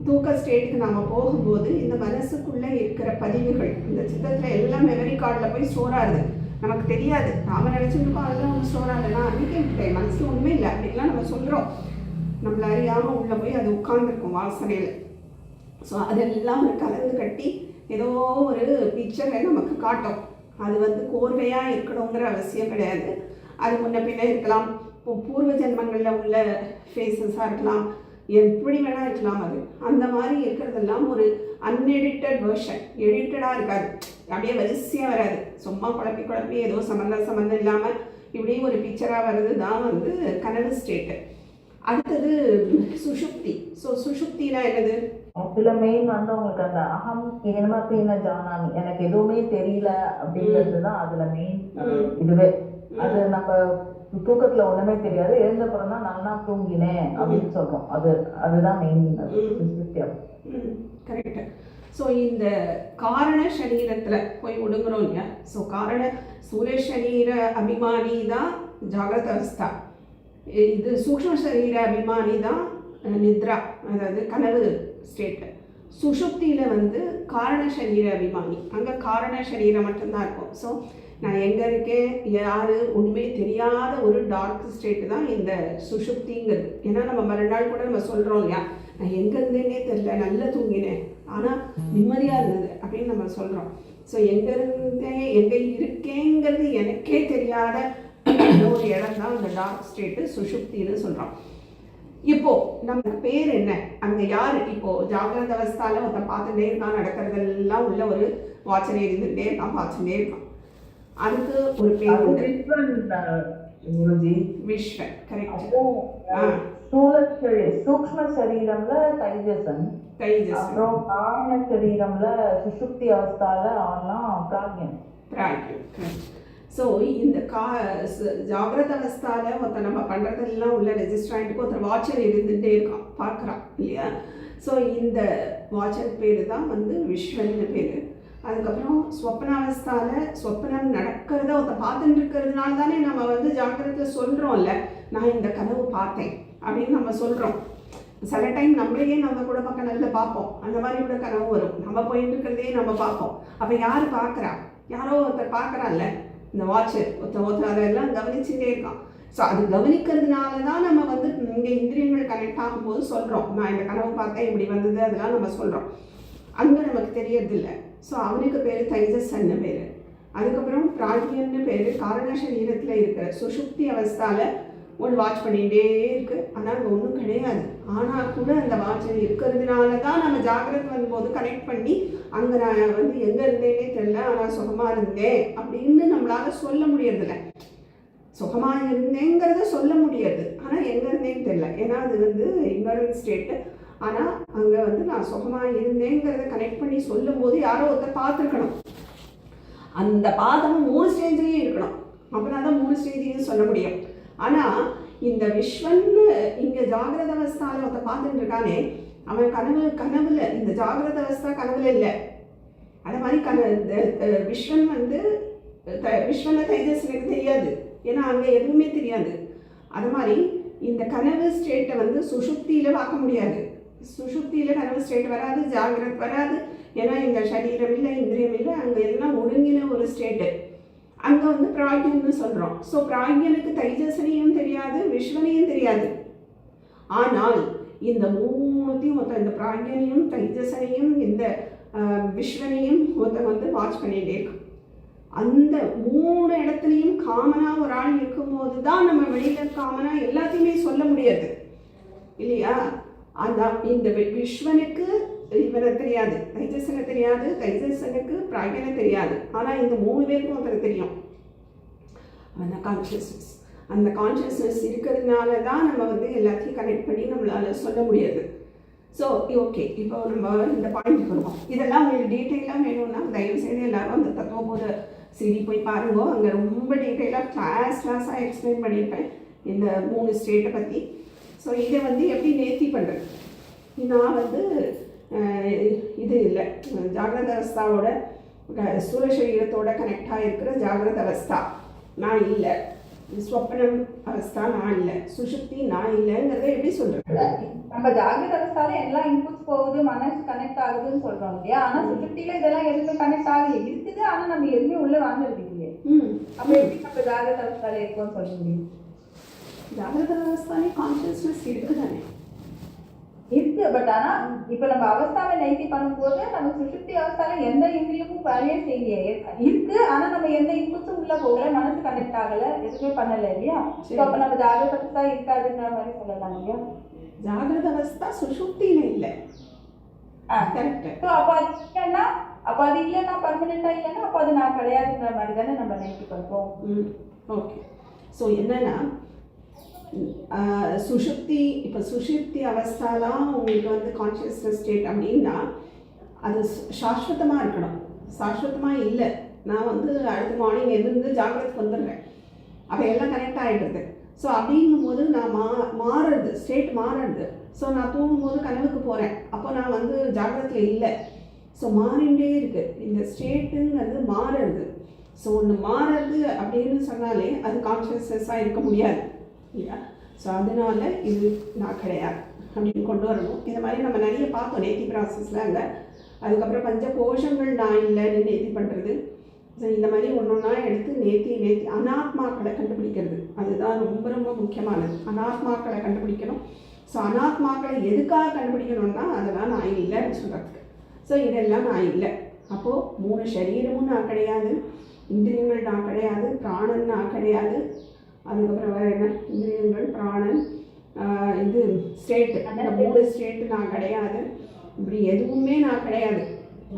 தூக்க ஸ்டேட்டுக்கு நாம் போகும்போது இந்த மனசுக்குள்ளே இருக்கிற பதிவுகள் இந்த சித்தத்தில் எல்லாம் மெமரி கார்டில் போய் ஸ்டோர் ஆகுது. நமக்கு தெரியாது, நாம் நினச்சிருக்கோம் அதெல்லாம் ஒன்று ஸ்டோர் ஆகுதுன்னா அன்றைக்கே மனசில் ஒன்றுமே இல்லை அப்படின்லாம் நம்ம சொல்கிறோம். நம்மளை அறியாமல் உள்ளே போய் அது உட்கார்ந்துருக்கும் வாசனையில். ஸோ அதெல்லாம் ஒரு கலந்து கட்டி ஏதோ ஒரு பிக்சரை நமக்கு காட்டும். அது வந்து கோர்வையாக இருக்கணுங்கிற அவசியம் கிடையாது. அது முன்ன பின்ன இருக்கலாம், இப்போ பூர்வ ஜென்மங்களில் உள்ள ஃபேஸஸாக இருக்கலாம், எப்படி வேணால் இருக்கலாம். அது அந்த மாதிரி இருக்கிறதெல்லாம் ஒரு அன்எடிட்டட் வெர்ஷன், எடிட்டடாக இருக்காது, அப்படியே வரிசையாக வராது. சும்மா குழப்பி ஏதோ சம்மந்தம் இல்லாமல் இப்படி ஒரு பிக்சராக வர்றது தான் வந்து கனவு ஸ்டேட்டு. அடுத்தது சுஷுப்தி. ஸோ சுஷுப்தினா என்னது? ஆக்சுவலா மெயின் வந்து உங்களுக்கு அந்த அகம் ஏனமத்தின ஜானாமி, எனக்கு எதுவுமே தெரியல அப்படிங்கிறது தான் அதுல மெயின் இதுவே. அது நம்ம தூக்கத்துல ஒண்ணுமே தெரியாது, எழுந்தப்புறம் தான் நல்லா தூங்கினேன் அப்படின்னு சொல்றோம். அதுதான் மெயின் விஷயம். கரெக்ட். ஸோ இந்த காரண சரீரத்தில் போய் ஒடுங்குறோம் இல்லையா? ஸோ காரண சூரிய சரீர அபிமானி தான் ஜாகிரத அவஸ்தா. இது சூக்ஷ்ம சரீர அபிமானி தான் நித்ரா, அதாவது கனவு ஸ்டேட்டு. சுஷுப்தியில் வந்து காரண சரீர அபிமானி, அங்கே காரண சரீரம் மட்டும்தான் இருக்கும். ஸோ நான் எங்கே இருக்கேன், யார் ஒன்றுமே தெரியாத ஒரு டார்க் ஸ்டேட்டு தான் இந்த சுஷுப்திங்கிறது. ஏன்னா நம்ம மறுநாள் கூட நம்ம சொல்கிறோம் இல்லையா, நான் எங்கே இருந்தேன்னே தெரியல, நல்லா தூங்கினேன் ஆனால் நிம்மதியாக இருந்தது அப்படின்னு நம்ம சொல்கிறோம். ஸோ எங்கே இருந்தேன் எங்கே இருக்கேங்கிறது எனக்கே தெரியாத ஒரு இடம் தான் அந்த டார்க் ஸ்டேட்டு சுஷுப்தின்னு சொல்கிறோம். இப்போது நமக்கு பேர் என்ன, அங்கே யார்? இப்போது ஜாகிரத அவஸ்தாவில் ஒருத்தன் பார்த்துட்டே இருக்கான், நடக்கிறதெல்லாம் உள்ள ஒரு வாட்சனை இருந்துகிட்டே இருக்கான், பார்த்துட்டே இருக்கான். அதுக்கு ஒரு பேர் விஸ்வன். கரெக்ட். சூக்ஷ்ம சரீரம்ல தைஜசன், அப்புறம் காரண சரீரம்ல சுஷுப்தி அவஸ்தால ஆனா பிராக்யன். ஸோ இந்த ஜாகிரத அவஸ்தாவில் ஒருத்தர் நம்ம பண்ணுறதெல்லாம் உள்ள ரெஜிஸ்டர் ஆகிட்டு ஒருத்தர் வாட்சர் இருந்துகிட்டே இருக்கான், பார்க்குறான் இல்லையா? ஸோ இந்த வாட்சர் பேர் தான் வந்து விஸ்வன்னு பேர். அதுக்கப்புறம் ஸ்வப்னாவஸ்தாவில் ஸ்வப்னம் நடக்கிறத ஒருத்தர் பார்த்துட்டு இருக்கிறதுனால தானே நம்ம வந்து ஜாகிரத்தில் சொல்கிறோம்ல, நான் இந்த கனவு பார்த்தேன் அப்படின்னு நம்ம சொல்கிறோம். சில டைம் நம்மளையே நம்ம கூட பக்கம் நல்லா பார்ப்போம், அந்த மாதிரி கூட கனவு வரும், நம்ம போயிட்டு இருக்கிறதே நம்ம பார்ப்போம். அப்போ யார் பார்க்குறா? யாரோ ஒருத்தர் பார்க்குறான்ல, இந்த வாட்சர் ஒருத்தர் அதெல்லாம் கவனிச்சுட்டே இருக்கான். ஸோ அது கவனிக்கிறதுனால தான் நம்ம வந்து இங்கே இந்திரியங்கள் கனெக்ட் ஆகும்போது சொல்கிறோம், நான் இந்த கனவு பார்த்தேன் இப்படி வந்தது, அதெல்லாம் நம்ம சொல்கிறோம். அங்கே நமக்கு தெரியறதில்லை. ஸோ அவனுக்கு பேர் தைஜஸ்ன்னு பேர். அதுக்கப்புறம் பிராக்யன்னு பேர். காரண சரீரத்தில் இருக்கிற சுஷுப்தி அவஸ்தாவில் ஒன்று வாட்ச் பண்ணிகிட்டே இருக்குது, ஆனால் அங்கே ஒன்றும் கிடையாது. ஆனால் கூட அந்த வாட்சர் இருக்கிறதுனால தான் நம்ம ஜாகிரதை வரும்போது கனெக்ட் பண்ணி அங்கே நான் வந்து எங்கே இருந்தேனே தெரியல ஆனால் சுகமாக இருந்தேன் அப்படின்னு நம்மளால் சொல்ல முடியறதில்ல. சுகமாக இருந்தேங்கிறத சொல்ல முடியாது, ஆனால் எங்கே இருந்தேன்னு தெரியல, ஏன்னா அது வந்து இக்னரன்ஸ் ஸ்டேட்டு. ஆனால் அங்கே வந்து நான் சுகமாக இருந்தேங்கிறத கனெக்ட் பண்ணி சொல்லும்போது யாரோ ஒருத்தர் பார்த்துருக்கணும். அந்த பாதமும் 3 ஸ்டேஜ்லேயும் இருக்கணும், அப்படின்னா தான் 3 ஸ்டேஜையும் சொல்ல முடியும். ஆனால் இந்த விஸ்வன்னு இங்கே ஜாகிரத அவஸ்தாவில் ஒருத்தர் பார்த்துட்டு இருக்கானே, அவன் கனவுல இந்த ஜாகிரத அவஸ்தா கனவுல இல்லை. அது மாதிரி விஸ்வன் வந்து விஸ்வன தைஜஸ் எனக்கு தெரியாது, ஏன்னா அங்கே எதுவுமே தெரியாது. அது மாதிரி இந்த கனவு ஸ்டேட்டை வந்து சுஷுப்தியில் பார்க்க முடியாது. சுஷுப்தியில் கனவு ஸ்டேட் வராது, ஜாகிரத் வராது, ஏன்னா இந்த சரீரம் இல்லை, இந்திரியம் இல்லை, அங்கே எல்லாம் ஒருங்கின ஒரு ஸ்டேட்டு. அங்கே வந்து பிராக்யன்னு சொல்கிறோம். ஸோ பிராக்யனுக்கு தைஜசனையும் தெரியாது, விஸ்வனையும் தெரியாது. ஆனால் இந்த 3த்தையும் ஒருத்தர், இந்த பிராக்யனையும் தைஜசனையும் இந்த விஸ்வனையும் ஒருத்தர் வந்து வாட்ச் பண்ணிகிட்டே இருக்கான். அந்த 3 இடத்துலையும் காமனாக ஒரு ஆள் இருக்கும்போது தான் நம்ம வெளியில் காமனாக எல்லாத்தையுமே சொல்ல முடியாது இல்லையா? அந்த இந்த விஸ்வனுக்கு இவனை தெரியாது, தைஜசனை தெரியாது, தைஜசனுக்கு பிராக்யனை தெரியாது, ஆனால் இந்த 3 பேருக்கும் ஒருத்தர் தெரியும். அந்த கான்ஷியஸ்னஸ். அந்த கான்ஷியஸ்னஸ் இருக்கிறதுனால தான் நம்ம வந்து எல்லாத்தையும் கனெக்ட் பண்ணி நம்மளால் சொல்ல முடியாது. ஸோ ஓகே, இப்போ நம்ம இந்த பாயிண்ட்டுக்கு வருவோம். இதெல்லாம் உங்களுக்கு டீட்டெயிலாக வேணும்னா தயவுசெய்து எல்லோரும் அந்த தத்துவபோத சிடி போய் பாருங்க. அங்கே ரொம்ப டீட்டெயிலாக கிளாஸாக எக்ஸ்பிளைன் பண்ணியிருப்பேன் இந்த 3 ஸ்டேட்டை பற்றி. ஸோ இதை வந்து எப்படி நேர்த்தி பண்ணுறது, நான் வந்து இது இல்லை ஜாகிரத அவஸ்தாவோட ஸ்தூல சரீரத்தோட கனெக்ட் ஆகிருக்கிற ஜாகிரத அவஸ்தா நான் இல்லை, ஸ்வப்னம் அவஸ்தா நான் இல்லை, சுஷுப்தி நான் இல்லைங்கிறத எப்படி சொல்கிறது? நம்ம ஜாகிரத அவஸ்தால எல்லா இன்புட்ஸ் போகுது, மனசு கனெக்ட் ஆகுதுன்னு சொல்றோம் இல்லையா? ஆனா சுஷுப்தியில இதெல்லாம் எதுவுமே கனெக்ட் ஆகல இருக்குது, ஆனா நம்ம எதுவுமே உள்ள வாங்குறது இல்லையே. அப்ப எப்படி நம்ம ஜாகிரத அவஸ்தால இருக்கோம்னு சொல்ல முடியும்? ஜாகிரத அவஸ்தாலே கான்சியஸ்னஸ் இருக்குதானே? இருக்கு. பட் ஆனா இப்ப நம்ம அவஸ்தாவை நைட்டி பண்ணும்போது நம்ம சுஷுப்தி அவஸ்தால எந்த இந்திரியமும் வேலையே செய்யலையே இருக்கு, ஆனா நம்ம எந்த இன்புட்ஸும் உள்ள போகல, மனசு கனெக்ட் ஆகல, எதுவுமே பண்ணல இல்லையா? அப்ப நம்ம ஜாகிரத அவஸ்தா இருக்காதுன்ற மாதிரி சொல்லலாம் இல்லையா? ஜாகிரத அவஸ்தா சுஷுப்தியில இல்லை. கரெக்ட். அப்ப அது இல்லைன்னா பர்மனெண்டா இல்லைன்னா அப்ப அது நான் கிடையாதுன்ற மாதிரி தானே நம்ம நைட்டி பண்றோம். ஓகே. ஸோ என்னன்னா சுஷுப்தி, இப்போ சுஷுப்தி அவஸ்தாலாம் உங்களுக்கு வந்து கான்ஷியஸ்னஸ் ஸ்டேட் அப்படின்னா அது சாஸ்வதமாக இருக்கணும். சாஸ்வதமாக இல்லை, நான் வந்து அடுத்த மார்னிங் எழுந்து ஜாகிரத்துக்கு வந்துடுறேன், அப்போ எல்லாம் கனெக்ட் ஆகிடுறது. ஸோ அப்படிங்கும்போது நான் மாறுறது, ஸ்டேட் மாறுறது. ஸோ நான் தூங்கும்போது கனவுக்கு போகிறேன், அப்போ நான் வந்து ஜாகிரத்தில் இல்லை. ஸோ மாறிண்டே இருக்குது, இந்த ஸ்டேட்டுங்கிறது மாறுறது. ஸோ ஒன்று மாறுறது அப்படின்னு சொன்னாலே அது கான்ஷியஸ்னஸாக இருக்க முடியாது இல்லையா? ஸோ அதனால இது நான் கிடையாது அப்படின்னு கொண்டு வரணும். இந்த மாதிரி நம்ம நிறைய பார்த்தோம் நேத்தி ப்ராசஸில் அங்கே. அதுக்கப்புறம் பஞ்ச கோஷங்கள் நான் இல்லைன்னு நேர்த்தி பண்ணுறது. ஸோ இந்த மாதிரி ஒன்றா எடுத்து நேர்த்தி அனாத்மாக்களை கண்டுபிடிக்கிறது, அதுதான் ரொம்ப ரொம்ப முக்கியமானது. அனாத்மாக்களை கண்டுபிடிக்கணும். ஸோ அனாத்மாக்களை எதுக்காக கண்டுபிடிக்கணும்னா அதெல்லாம் நான் இல்லைன்னு சொல்கிறதுக்கு. ஸோ இதெல்லாம் நான் இல்லை. அப்போது 3 சரீரமும் நான் கிடையாது, இந்திரியங்கள் நான் கிடையாது, பிராணன் நான் கிடையாது, அதுக்கப்புறம் வேறு என்ன இந்திரியங்கள், பிராணன், இது ஸ்டேட்டு, அந்த 3 ஸ்டேட்டு நான் கிடையாது, இப்படி எதுவுமே நான் கிடையாது.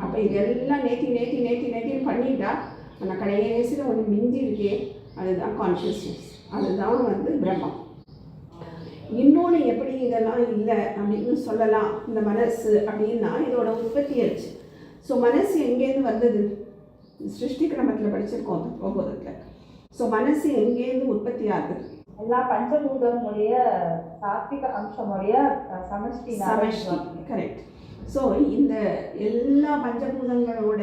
அப்போ இதெல்லாம் நேத்தி பண்ணிட்டா அந்த கடைசியில் ஒன்று மிஞ்சி இருக்கே, அதுதான் கான்ஷியஸ்னஸ், அதுதான் வந்து பிரம்மம். இன்னொன்று எப்படி இதெல்லாம் இல்லை அப்படின்னு சொல்லலாம் இந்த மனசு அப்படின்னா இதோட உற்பத்தி ஆச்சு. ஸோ மனசு எங்கேருந்து வந்தது? சிருஷ்டி கிரமத்தில் படிச்சிருக்கோம் தத்துவபோதத்தில். ஸோ மனசு எங்கேருந்து உற்பத்தி ஆகுது? எல்லா பஞ்சபூதமுடைய சாத்விக அம்சமுடைய சமஷ்டி. கரெக்ட். ஸோ இந்த எல்லா பஞ்சபூதங்களோட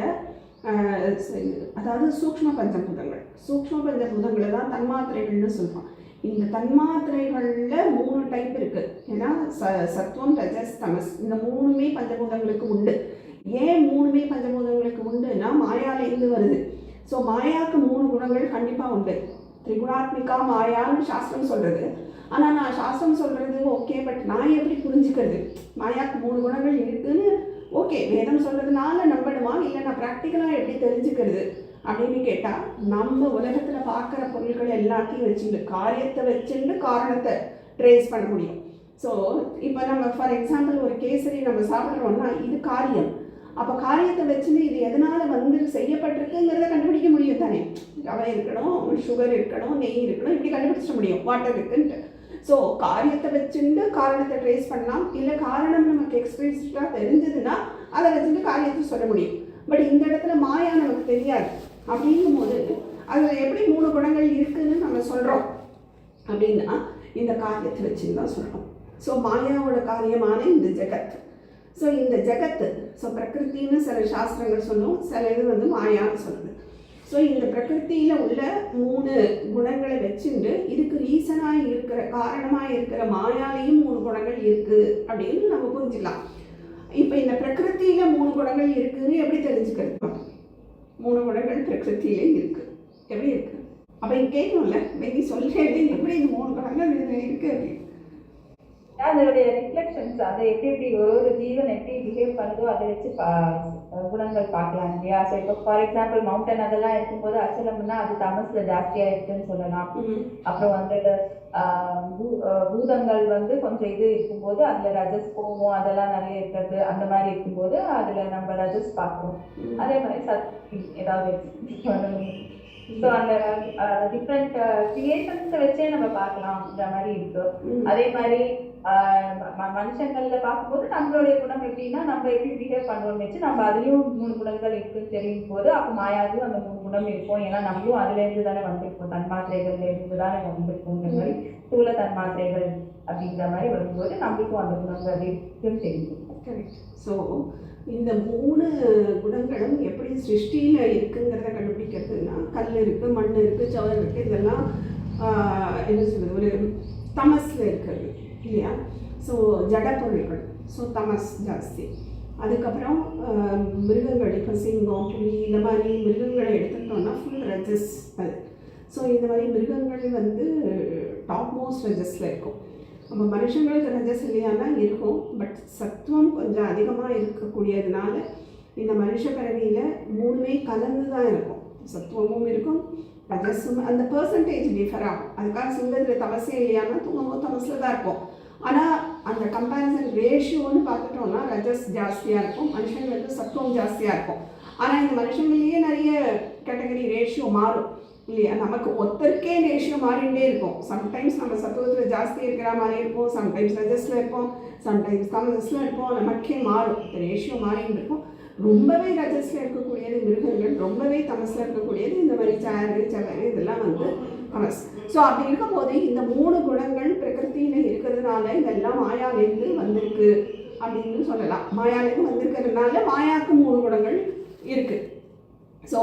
அதாவது சூக்ஷ்ம பஞ்சபூதங்களை தான் தன்மாத்திரைகள்னு சொல்கிறோம். இந்த தன்மாத்திரைகளில் 3 டைப் இருக்குது. ஏன்னா சத்துவம், ரஜஸ், தமஸ், இந்த 3மே பஞ்சபூதங்களுக்கு உண்டு. ஏன் 3மே பஞ்சபூதங்களுக்கு உண்டுன்னா மாயாலேருந்து வருது. ஸோ மாயாவுக்கு 3 குணங்கள் கண்டிப்பாக உண்டு. திரிகுணாத்மிகா மாயான்னு சாஸ்திரம் சொல்கிறது. ஆனால் நான் சாஸ்திரம் சொல்கிறது ஓகே, பட் நான் எப்படி புரிஞ்சுக்கிறது? மாயாவுக்கு 3 குணங்கள் இருக்குதுன்னு ஓகே வேதம் சொல்கிறதுனால நம்பணுமா, இல்லை நான் ப்ராக்டிக்கலாக எப்படி தெரிஞ்சுக்கிறது அப்படின்னு கேட்டால், நம்ம உலகத்தில் பார்க்குற பொருட்கள் எல்லாத்தையும் வச்சுட்டு காரியத்தை வச்சுட்டு காரணத்தை ட்ரேஸ் பண்ண முடியும். ஸோ இப்போ நம்ம ஃபார் எக்ஸாம்பிள் ஒரு கேசரி நம்ம சாப்பிட்றோம்னா இது காரியம். அப்போ காரியத்தை வச்சுன்னு இது எதனால் வந்து செய்யப்பட்டிருக்குங்கிறத கண்டுபிடிக்க முடியும் தானே. ரவை இருக்கணும், சுகர் இருக்கணும், நெய் இருக்கணும், இப்படி கண்டுபிடிச்சிட முடியும், வாட்டர் இருக்குன்ட்டு. ஸோ காரியத்தை வச்சுட்டு காரணத்தை ட்ரேஸ் பண்ணலாம். இல்லை காரணம் நமக்கு எக்ஸ்பிளிசிட்டாக தெரிஞ்சதுன்னா அதை வச்சுட்டு காரியத்தை சொல்ல முடியும். பட் இந்த இடத்துல மாயா நமக்கு தெரியாது. அப்படிங்கும் போது அதில் எப்படி 3 குணங்கள் இருக்குதுன்னு நம்ம சொல்கிறோம் அப்படின்னா இந்த காரியத்தை வச்சுன்னு தான் சொல்கிறோம். ஸோ மாயாவோட காரியமான இந்த ஜெகத். ஸோ இந்த ஜெகத்து, ஸோ பிரகிருத்தின்னு சில சாஸ்திரங்கள் சொல்லும், சில இது வந்து மாயான்னு சொல்லுது. ஸோ இந்த பிரகிருத்தியில் உள்ள 3 குணங்களை வச்சுட்டு இதுக்கு ரீசனாக இருக்கிற காரணமாக இருக்கிற மாயாலையும் 3 குணங்கள் இருக்குது அப்படின்னு நம்ம புரிஞ்சுக்கலாம். இப்போ இந்த பிரகிருத்தியில் 3 குணங்கள் இருக்குதுன்னு எப்படி தெரிஞ்சுக்கிறது? 3 குணங்கள் பிரகிருத்திலே இருக்குது, எப்படி இருக்குது? அப்போ இங்கே கேட்கணும்ல, வெங்கி சொல்கிறேன் எப்படி இந்த 3 குணங்கள் இருக்குது அப்படின்னு. அதனுடைய ரிஃப்ளெக்ஷன்ஸ், அதை எப்படி ஒரு ஜீவன் எப்படி பிஹேவ் பண்ணுதோ அதை வச்சு குணங்கள் பார்க்கலாம் இல்லையா? ஸோ இப்போ ஃபார் எக்ஸாம்பிள் மவுண்டன் அதெல்லாம் இருக்கும்போது அச்சலம்னா அது தமஸ்ல ஜாஸ்தியாக இருக்குன்னு சொல்லலாம். அப்புறம் வந்துட்டு பூதங்கள் வந்து கொஞ்சம் இது இருக்கும்போது அதில் ரஜஸ் கோவம் அதெல்லாம் நிறைய இருக்கிறது, அந்த மாதிரி இருக்கும்போது அதில் நம்ம ரஜஸ் பார்க்குறோம். அதே மாதிரி சக்தி ஏதாவது ஸோ அந்த டிஃப்ரெண்ட் கிரியேஷன்ஸை வச்சே நம்ம பார்க்கலாம்ன்ற மாதிரி இருக்கு. அதே மாதிரி மனுஷங்கள்ல பார்க்கும்போது நம்மளுடைய குணம் எப்படின்னா நம்ம எப்படி பிஹேவ் பண்ணுறோம்னு வச்சு நம்ம அதுலேயும் 3 குணங்கள் இருக்குன்னு தெரியும் போது அப்போ மாயாவிலும் அந்த 3 குணம் இருக்கும். ஏன்னா நம்மளும் அதுலேருந்து தானே வந்திருக்கோம், தன்மாத்திரைகள்லேருந்து தானே வந்திருக்கோங்கிற மாதிரி ஸ்தூல தன்மாத்திரைகள் அப்படிங்கிற மாதிரி வரும்போது நம்மளுக்கும் அந்த குணங்கள் இருக்குன்னு தெரியும். கரெக்ட். ஸோ இந்த 3 குணங்களும் எப்படி சிருஷ்டியில் இருக்குங்கிறத கண்டுபிடிக்கிறதுனா கல் இருக்குது, மண் இருக்குது, சவர் இருக்குது, இதெல்லாம் என்ன சொல்கிறது ஒரு தமஸில் இருக்கிறது இல்லையா. ஸோ ஜட பொருட்கள், ஸோ தமஸ் ஜாஸ்தி. அதுக்கப்புறம் மிருகங்கள், இப்போ சிங்கம், புலி, இந்த மாதிரி மிருகங்களை எடுத்துக்கிட்டோம்னா ஃபுல் ரஜஸ் அது. ஸோ இந்த மாதிரி மிருகங்கள் வந்து டாப் மோஸ்ட் ரஜஸில் இருக்கும். நம்ம மனுஷங்களுக்கு ரஜஸ் இல்லையானா இருக்கும், பட் சத்துவம் கொஞ்சம் அதிகமாக இருக்கக்கூடியதுனால இந்த மனுஷ பிறவியில் 3மே கலந்து தான் இருக்கும். சத்துவமும் இருக்கும், ரஜஸும். அந்த பர்சன்டேஜ் டிஃபர் ஆகும். அதுக்காக சிங்கத்தில் தமசே இல்லையானா தூங்கும்போது தமஸில் தான் இருக்கும். ஆனால் அந்த கம்பேரிசன் ரேஷியோன்னு பார்த்துட்டோம்னா ரஜஸ் ஜாஸ்தியாக இருக்கும், மனுஷங்களுக்கு சத்துவம் ஜாஸ்தியாக இருக்கும். ஆனால் இந்த மனுஷங்களையே நிறைய கேட்டகரி ரேஷியோ மாறும் இல்லையா. நமக்கு ஒருத்தருக்கே ரேஷியோ மாறிகிட்டே இருக்கும். சம்டைம்ஸ் நம்ம சத்துவத்தில் ஜாஸ்தி இருக்கிற மாதிரி இருக்கும், சம்டைம்ஸ் ரஜஸில் இருப்போம், சம்டைம்ஸ் தமஸில் இருப்போம், நமக்கே மாறும், ரேஷியோ மாறிட்டு இருக்கும். ரொம்பவே ரஜஸில் இருக்கக்கூடியது மிருகங்கள், ரொம்பவே தமஸில் இருக்கக்கூடியது இந்த மாதிரி சேரு சவரு இதெல்லாம் வந்து தமஸ். ஸோ அப்படி இருக்கும் போது இந்த 3 குணங்கள் பிரகிருத்தியில் இருக்கிறதுனால இதெல்லாம் மாயாலேருந்து வந்திருக்கு அப்படின்னு சொல்லலாம். மாயாலேருந்து வந்திருக்கிறதுனால மாயாவுக்கு 3 குணங்கள் இருக்குது. ஸோ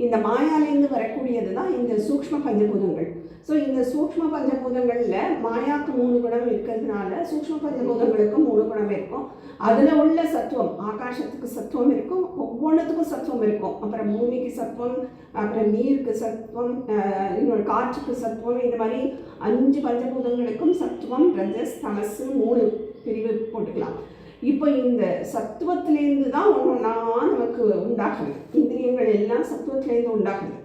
இந்த மாயாலேருந்து வரக்கூடியது தான் இந்த சூக்ஷ்ம பஞ்சபூதங்கள். ஸோ இந்த சூக்ஷ்ம பஞ்சபூதங்களில் மாயாவுக்கு 3 குணம் இருக்கிறதுனால சூக்ஷ்ம பஞ்சபூதங்களுக்கும் 3 குணம் இருக்கும். அதில் உள்ள சத்துவம், ஆகாசத்துக்கு சத்துவம் இருக்கும், ஒவ்வொன்றுத்துக்கும் சத்துவம் இருக்கும். அப்புறம் பூமிக்கு சத்துவம், அப்புறம் நீருக்கு சத்துவம், இன்னொரு காற்றுக்கு சத்துவம், இந்த மாதிரி 5 பஞ்சபூதங்களுக்கும் சத்துவம், ரஜஸ், தமசு 3 பிரிவு போட்டுக்கலாம். இப்போ இந்த சத்துவத்திலேருந்து தான் ஒன்றா நமக்கு உண்டாகுது. இந்திரியங்கள் எல்லாம் சத்துவத்திலேருந்து உண்டாகுது,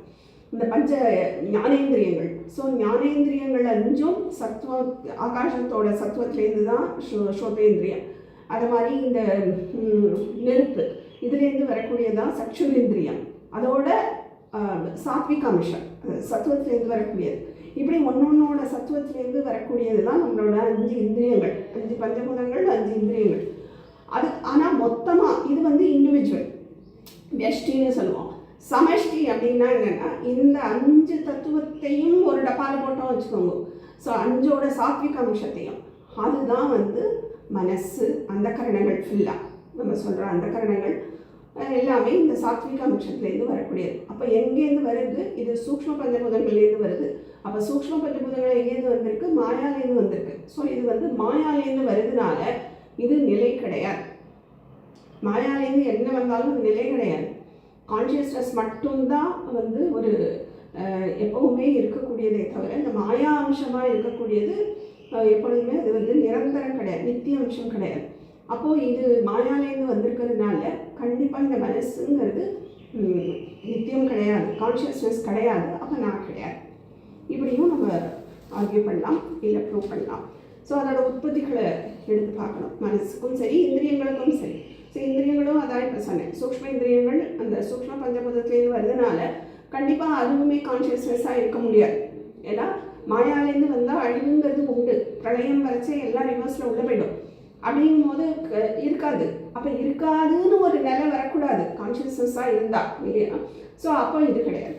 இந்த பஞ்ச ஞானேந்திரியங்கள். ஸோ ஞானேந்திரியங்கள் 5ம் சத்துவம், ஆகாசத்தோட சத்துவத்திலேருந்து தான் ஸ்ரோதேந்திரியம். அது மாதிரி இந்த நெருப்பு இதுலேருந்து வரக்கூடியதான் சக்ஷுரேந்திரியம், அதோட சாத்விக அம்சம் சத்துவத்திலேருந்து வரக்கூடியது. இப்படி ஒன்னொன்னோட சத்துவத்திலேருந்து வரக்கூடியது தான் நம்மளோட 5 இந்திரியங்கள், 5 பஞ்சபூதங்கள், 5 இந்திரியங்கள். அது ஆனால் மொத்தமாக இது வந்து இண்டிவிஜுவல் வெஷ்டின்னு சொல்லுவோம். சமஷ்டி அப்படின்னா என்னென்னா இந்த 5 தத்துவத்தையும் ஒரு டப்பாவில் போட்டோம் வச்சுக்கோங்க. ஸோ 5ஓட சாத்விக அம்சத்தையும், அதுதான் வந்து மனசு, அந்த கரணங்கள் ஃபுல்லாக நம்ம சொல்கிற அந்த கரணங்கள் எல்லாமே இந்த சாத்விக அம்சத்துலேருந்து வரக்கூடியது. அப்போ எங்கேருந்து வருது? இது சூக்ஷ்ம பஞ்சபூதங்கள்லேருந்து வருது. அப்போ சூக்ஷ்ம பஞ்சபூதங்கள் எங்கேருந்து வந்திருக்கு? மாயாலேருந்து வந்திருக்கு. ஸோ இது வந்து மாயாலேருந்து வருதுனால இது நிலை கிடையாது. மாயாலேருந்து என்ன வந்தாலும் நிலை கிடையாது. கான்ஷியஸ்னஸ் மட்டும்தான் வந்து ஒரு எப்பவுமே இருக்கக்கூடியதே தவிர இந்த மாயா அம்சமாக இருக்கக்கூடியது எப்பொழுதுமே அது வந்து நிரந்தரம் கிடையாது, நித்திய அம்சம் கிடையாது. அப்போது இது மாயாலேருந்து வந்திருக்கிறதுனால கண்டிப்பாக இந்த மனசுங்கிறது நித்தியம் கிடையாது, கான்ஷியஸ்னஸ் கிடையாது, அப்போ நான் கிடையாது. இப்படியும் நம்ம ஆர்கியூ பண்ணலாம், இல்லை ப்ரூவ் பண்ணலாம். ஸோ அதோட உற்பத்திகளை எடுத்து பார்க்கணும், மனசுக்கும் சரி இந்திரியங்களுக்கும் சரி. ஸோ இந்திரியங்களும் அதான் இப்போ சொன்னேன், சூக்ஷ்ம இந்திரியங்கள் அந்த சூக்ஷ்ம பஞ்சபூதத்துலேருந்து வருதுனால கண்டிப்பாக அதுவுமே கான்ஷியஸ்னஸாக இருக்க முடியாது. ஏன்னா மாயாலேருந்து வந்தால் அழிவுங்கிறது உண்டு, பிரளயம் வரைச்சே எல்லாம் ரிவர்ஸில் உள்ள போய்டும். அப்படிங்கும் போது இருக்காது. அப்போ இருக்காதுன்னு ஒரு நிலை வரக்கூடாது கான்ஷியஸ்னஸாக இருந்தால் இல்லையா. ஸோ அப்போ இது கிடையாது.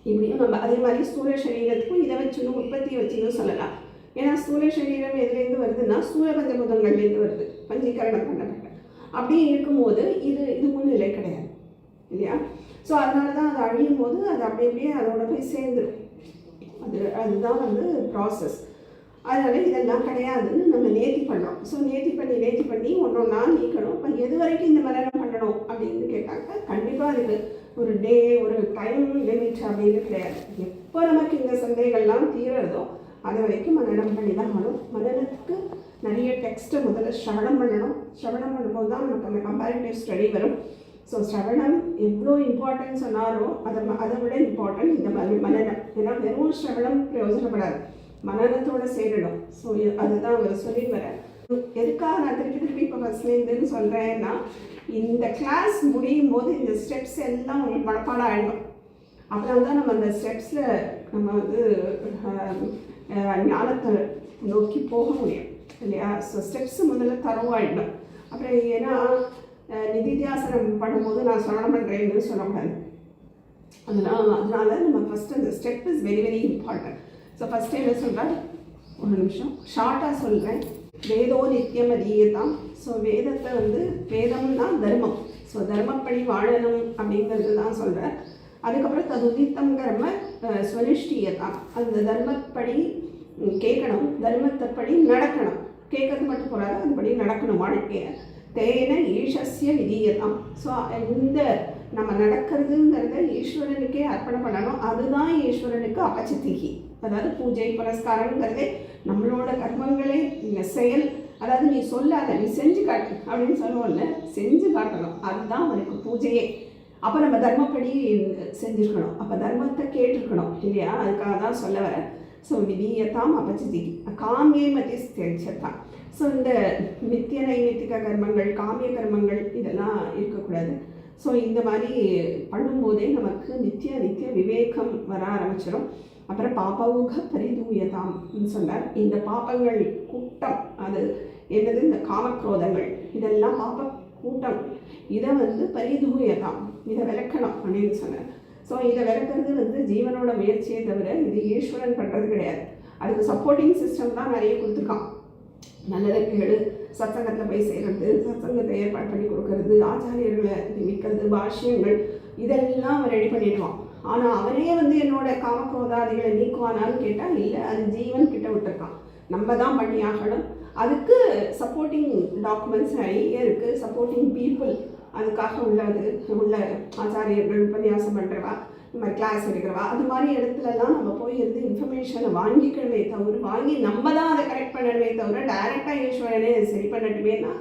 இப்படியும் நம்ம அதே மாதிரி ஸ்தூல சரீரத்துக்கும் இதை வச்சுன்னு உற்பத்தியை வச்சுன்னு சொல்லலாம். ஏன்னா ஸ்தூல சரீரம் எதுலேருந்து வருதுன்னா ஸ்தூல பஞ்சபூதங்கள்லேருந்து வருது, பஞ்சீகரணம் பண்ணப்பட்ட. அப்படி இருக்கும்போது இது முன்னிலை கிடையாது இல்லையா. ஸோ அதனால தான் அது அழியும் போது அது அப்படியே அதோட போய் சேர்ந்துடும். அதுதான் வந்து ப்ராசஸ். அதனால் இதெல்லாம் கிடையாதுன்னு நம்ம நேர்த்தி பண்ணுறோம். ஸோ நேர்த்தி பண்ணி ஒன்றொன்னா நீக்கணும். இப்போ எது வரைக்கும் இந்த மரணம் பண்ணணும் அப்படின்னு கேட்டாங்க, கண்டிப்பாக அதுக்கு ஒரு டே ஒரு டைம் லிமிட் அப்படின்னு கிடையாது. எப்போ நமக்கு இந்த சந்தேகங்கள்லாம் தீரறதோ அது வரைக்கும் மனனம் பண்ணி தான் ஆகணும். மனனத்துக்கு நிறைய டெக்ஸ்ட்டை முதல்ல ஸ்ரவணம் பண்ணணும். ஸ்ரவணம் பண்ணும்போது தான் நமக்கு அந்த கம்பேரிட்டிவ் ஸ்டடி வரும். ஸோ ஸ்ரவணம் எவ்வளோ இம்பார்ட்டன்ட் சொன்னாரோ அதை விட இம்பார்ட்டன்ட் இந்த மனனம். ஏன்னா வெறும் ஸ்ரவணம் பிரயோஜனப்படாது, மனநத்தோடு சேரணும். ஸோ அதுதான் அவர் சொல்லி வர. எதுக்காக நான் திருப்பி இப்போ ஃபஸ்ட்லேருந்துன்னு சொல்கிறேன்னா, இந்த கிளாஸ் முடியும் போது இந்த ஸ்டெப்ஸ் எல்லாம் உங்களுக்கு மனப்பாடம் ஆகிடும். அப்புறம் தான் நம்ம அந்த ஸ்டெப்ஸில் நம்ம வந்து ஞானத்தை நோக்கி போக முடியும் இல்லையா. ஸோ ஸ்டெப்ஸ் முதல்ல தரவாயிடும். அப்புறம் ஏன்னா நிதித்தியாசனம் பண்ணும்போது நான் ஸ்நானம் பண்ணுறேன்னு சொல்லக்கூடாது. அதனால நம்ம ஃபஸ்ட்டு அந்த step is very very important. So first என்ன சொல்கிறேன், ஒரு நிமிஷம் ஷார்ட்டாக சொல்கிறேன். வேதோ நித்தியம் அதீயதாம். ஸோ வேதத்தை வந்து வேதம்னா தர்மம். ஸோ தர்மப்படி வாழணும் அப்படிங்கிறது தான் சொல்கிறேன். அதுக்கப்புறம் ததுதித்தம் கர்ம ஸ்வனிஷ்டியதாம். அந்த தர்மப்படி கேட்கணும், தர்மத்தைப்படி நடக்கணும். கேட்கறது மட்டும் போகாது, அதுபடி நடக்கணும் வாழ்க்கையை. தேன ஈஷஸ்ய விதீயதாம். ஸோ இந்த நம்ம நடக்கிறதுங்கிறத ஈஸ்வரனுக்கே அர்ப்பணம் பண்ணணும். அதுதான் ஈஸ்வரனுக்கு அபச்சித்திகி. அதாவது பூஜை புரஸ்காரங்கிறதே நம்மளோட கர்மங்களே செயல். அதாவது நீ சொல்லாத, நீ செஞ்சு காட்டு அப்படின்னு சொல்லுவோம்ல, செஞ்சு காட்டணும். அதுதான் அவனுக்கு பூஜையே. அப்போ நம்ம தர்மப்படி செஞ்சுருக்கணும், அப்போ தர்மத்தை கேட்டிருக்கணும் இல்லையா. அதுக்காக தான் சொல்ல வரேன். ஸோ விதீயதாம் அபச்சித்திகி காமியே மதி ஸ்தேட்சத்தான். ஸோ இந்த நித்திய நைமித்திக கர்மங்கள், காமிய கர்மங்கள் இதெல்லாம் இருக்கக்கூடாது. ஸோ இந்த மாதிரி பண்ணும்போதே நமக்கு நித்திய விவேகம் வர ஆரம்பிச்சிடும். அப்புறம் பாபவுக பரிதூயதாம்னு சொன்னார். இந்த பாப்பங்கள் கூட்டம், அது என்னது, இந்த காமக்ரோதங்கள் இதெல்லாம் பாப்ப கூட்டம். இதை வந்து பரிதூயதாம், இதை விளக்கணும் அப்படின்னு சொன்னார். ஸோ இதை விளக்குறது வந்து ஜீவனோட முயற்சியை தவிர இது ஈஸ்வரன் பண்ணுறது கிடையாது. அதுக்கு சப்போர்ட்டிங் சிஸ்டம் தான் நிறைய கொடுத்துருக்கான். நல்லது கேடு, சத்சங்கத்தில் போய் செய்கிறது, சத்சங்கத்தை ஏற்பாடு பண்ணி கொடுக்கறது, ஆச்சாரியர்களை நியமிக்கிறது, பாஷ்யங்கள் இதெல்லாம் அவன் ரெடி பண்ணிடுவான். ஆனால் அவனே வந்து என்னோட காமக்ரோதாதிகளை நீக்குவானான்னு கேட்டால் இல்லை, அது ஜீவன் கிட்ட விட்டுருக்கான். நம்ம தான் பண்ணியாகணும். அதுக்கு சப்போர்ட்டிங் டாக்குமெண்ட்ஸ் நிறைய இருக்குது, சப்போர்ட்டிங் பீப்புள் அதுக்காக உள்ள ஆச்சாரியர்கள், உபன்யாசம் பண்ணுறவா, இந்த மாதிரி கிளாஸ் எடுக்கிறவா, அது மாதிரி இடத்துலலாம் நம்ம போய் இருந்து இன்ஃபர்மேஷனை வாங்கிக்கணுமே தவிர, வாங்கி நம்ம தான் அதை கரெக்ட் பண்ணணுமே தவிர டைரெக்டாக ஈஸ்வரனே அதை சரி பண்ணட்டுமேனா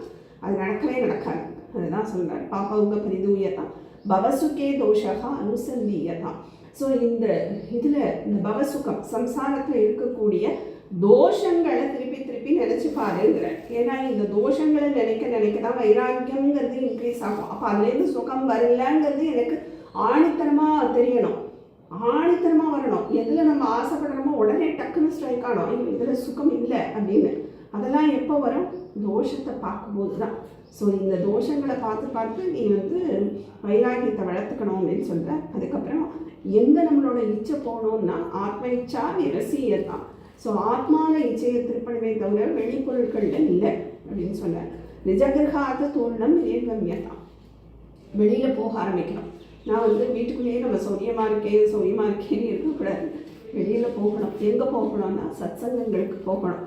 அது நடக்கவே நடக்காது. அதுதான் சொல்கிறார். பாப்பாவுங்க பரிதூயதான் பவசுக்கே தோஷகா அனுசந்தீயதான். ஸோ இந்த இதில் இந்த பவசுகம் சம்சாரத்தில் இருக்கக்கூடிய தோஷங்களை திருப்பி நினச்சி பாருங்கிற. ஏன்னா இந்த தோஷங்களை நினைக்க தான் வைராக்கியங்கிறது இன்க்ரீஸ் ஆகும். அப்போ அதுலேருந்து சுகம் வரலங்கிறது எனக்கு ஆணித்தனமாக தெரியணும், ஆணித்தனமாக வரணும். எதில் நம்ம ஆசைப்படுறோமோ உடனே டக்குன்னு ஸ்ட்ரைக் ஆகணும், இதில் சுகம் இல்லை அப்படின்னு. அதெல்லாம் எப்போ வரும், தோஷத்தை பார்க்கும்போது தான். ஸோ இந்த தோஷங்களை பார்த்து நீ வந்து வைராக்கியத்தை வளர்த்துக்கணும் அப்படின்னு சொல்கிற. அதுக்கப்புறம் எங்கே நம்மளோட இச்சை போகணுன்னா ஆத்ம இச்சா விரசியத்தான். ஸோ ஆத்மாவில் இச்சையை திருப்பணுமே தவிர வெளிப்பொருட்களில் இல்லை அப்படின்னு சொன்னார். நிஜகிரகாத தூர்ணம் ஏகமியத்தான். வெளியில் போக ஆரம்பிக்கணும். நான் வந்து வீட்டுக்குள்ளேயே நம்ம சௌரியமாக இருக்கேன்னு இருக்கக்கூடாது, வெளியில் போகணும். எங்கே போகணும்னா சத்சங்கங்களுக்கு போகணும்.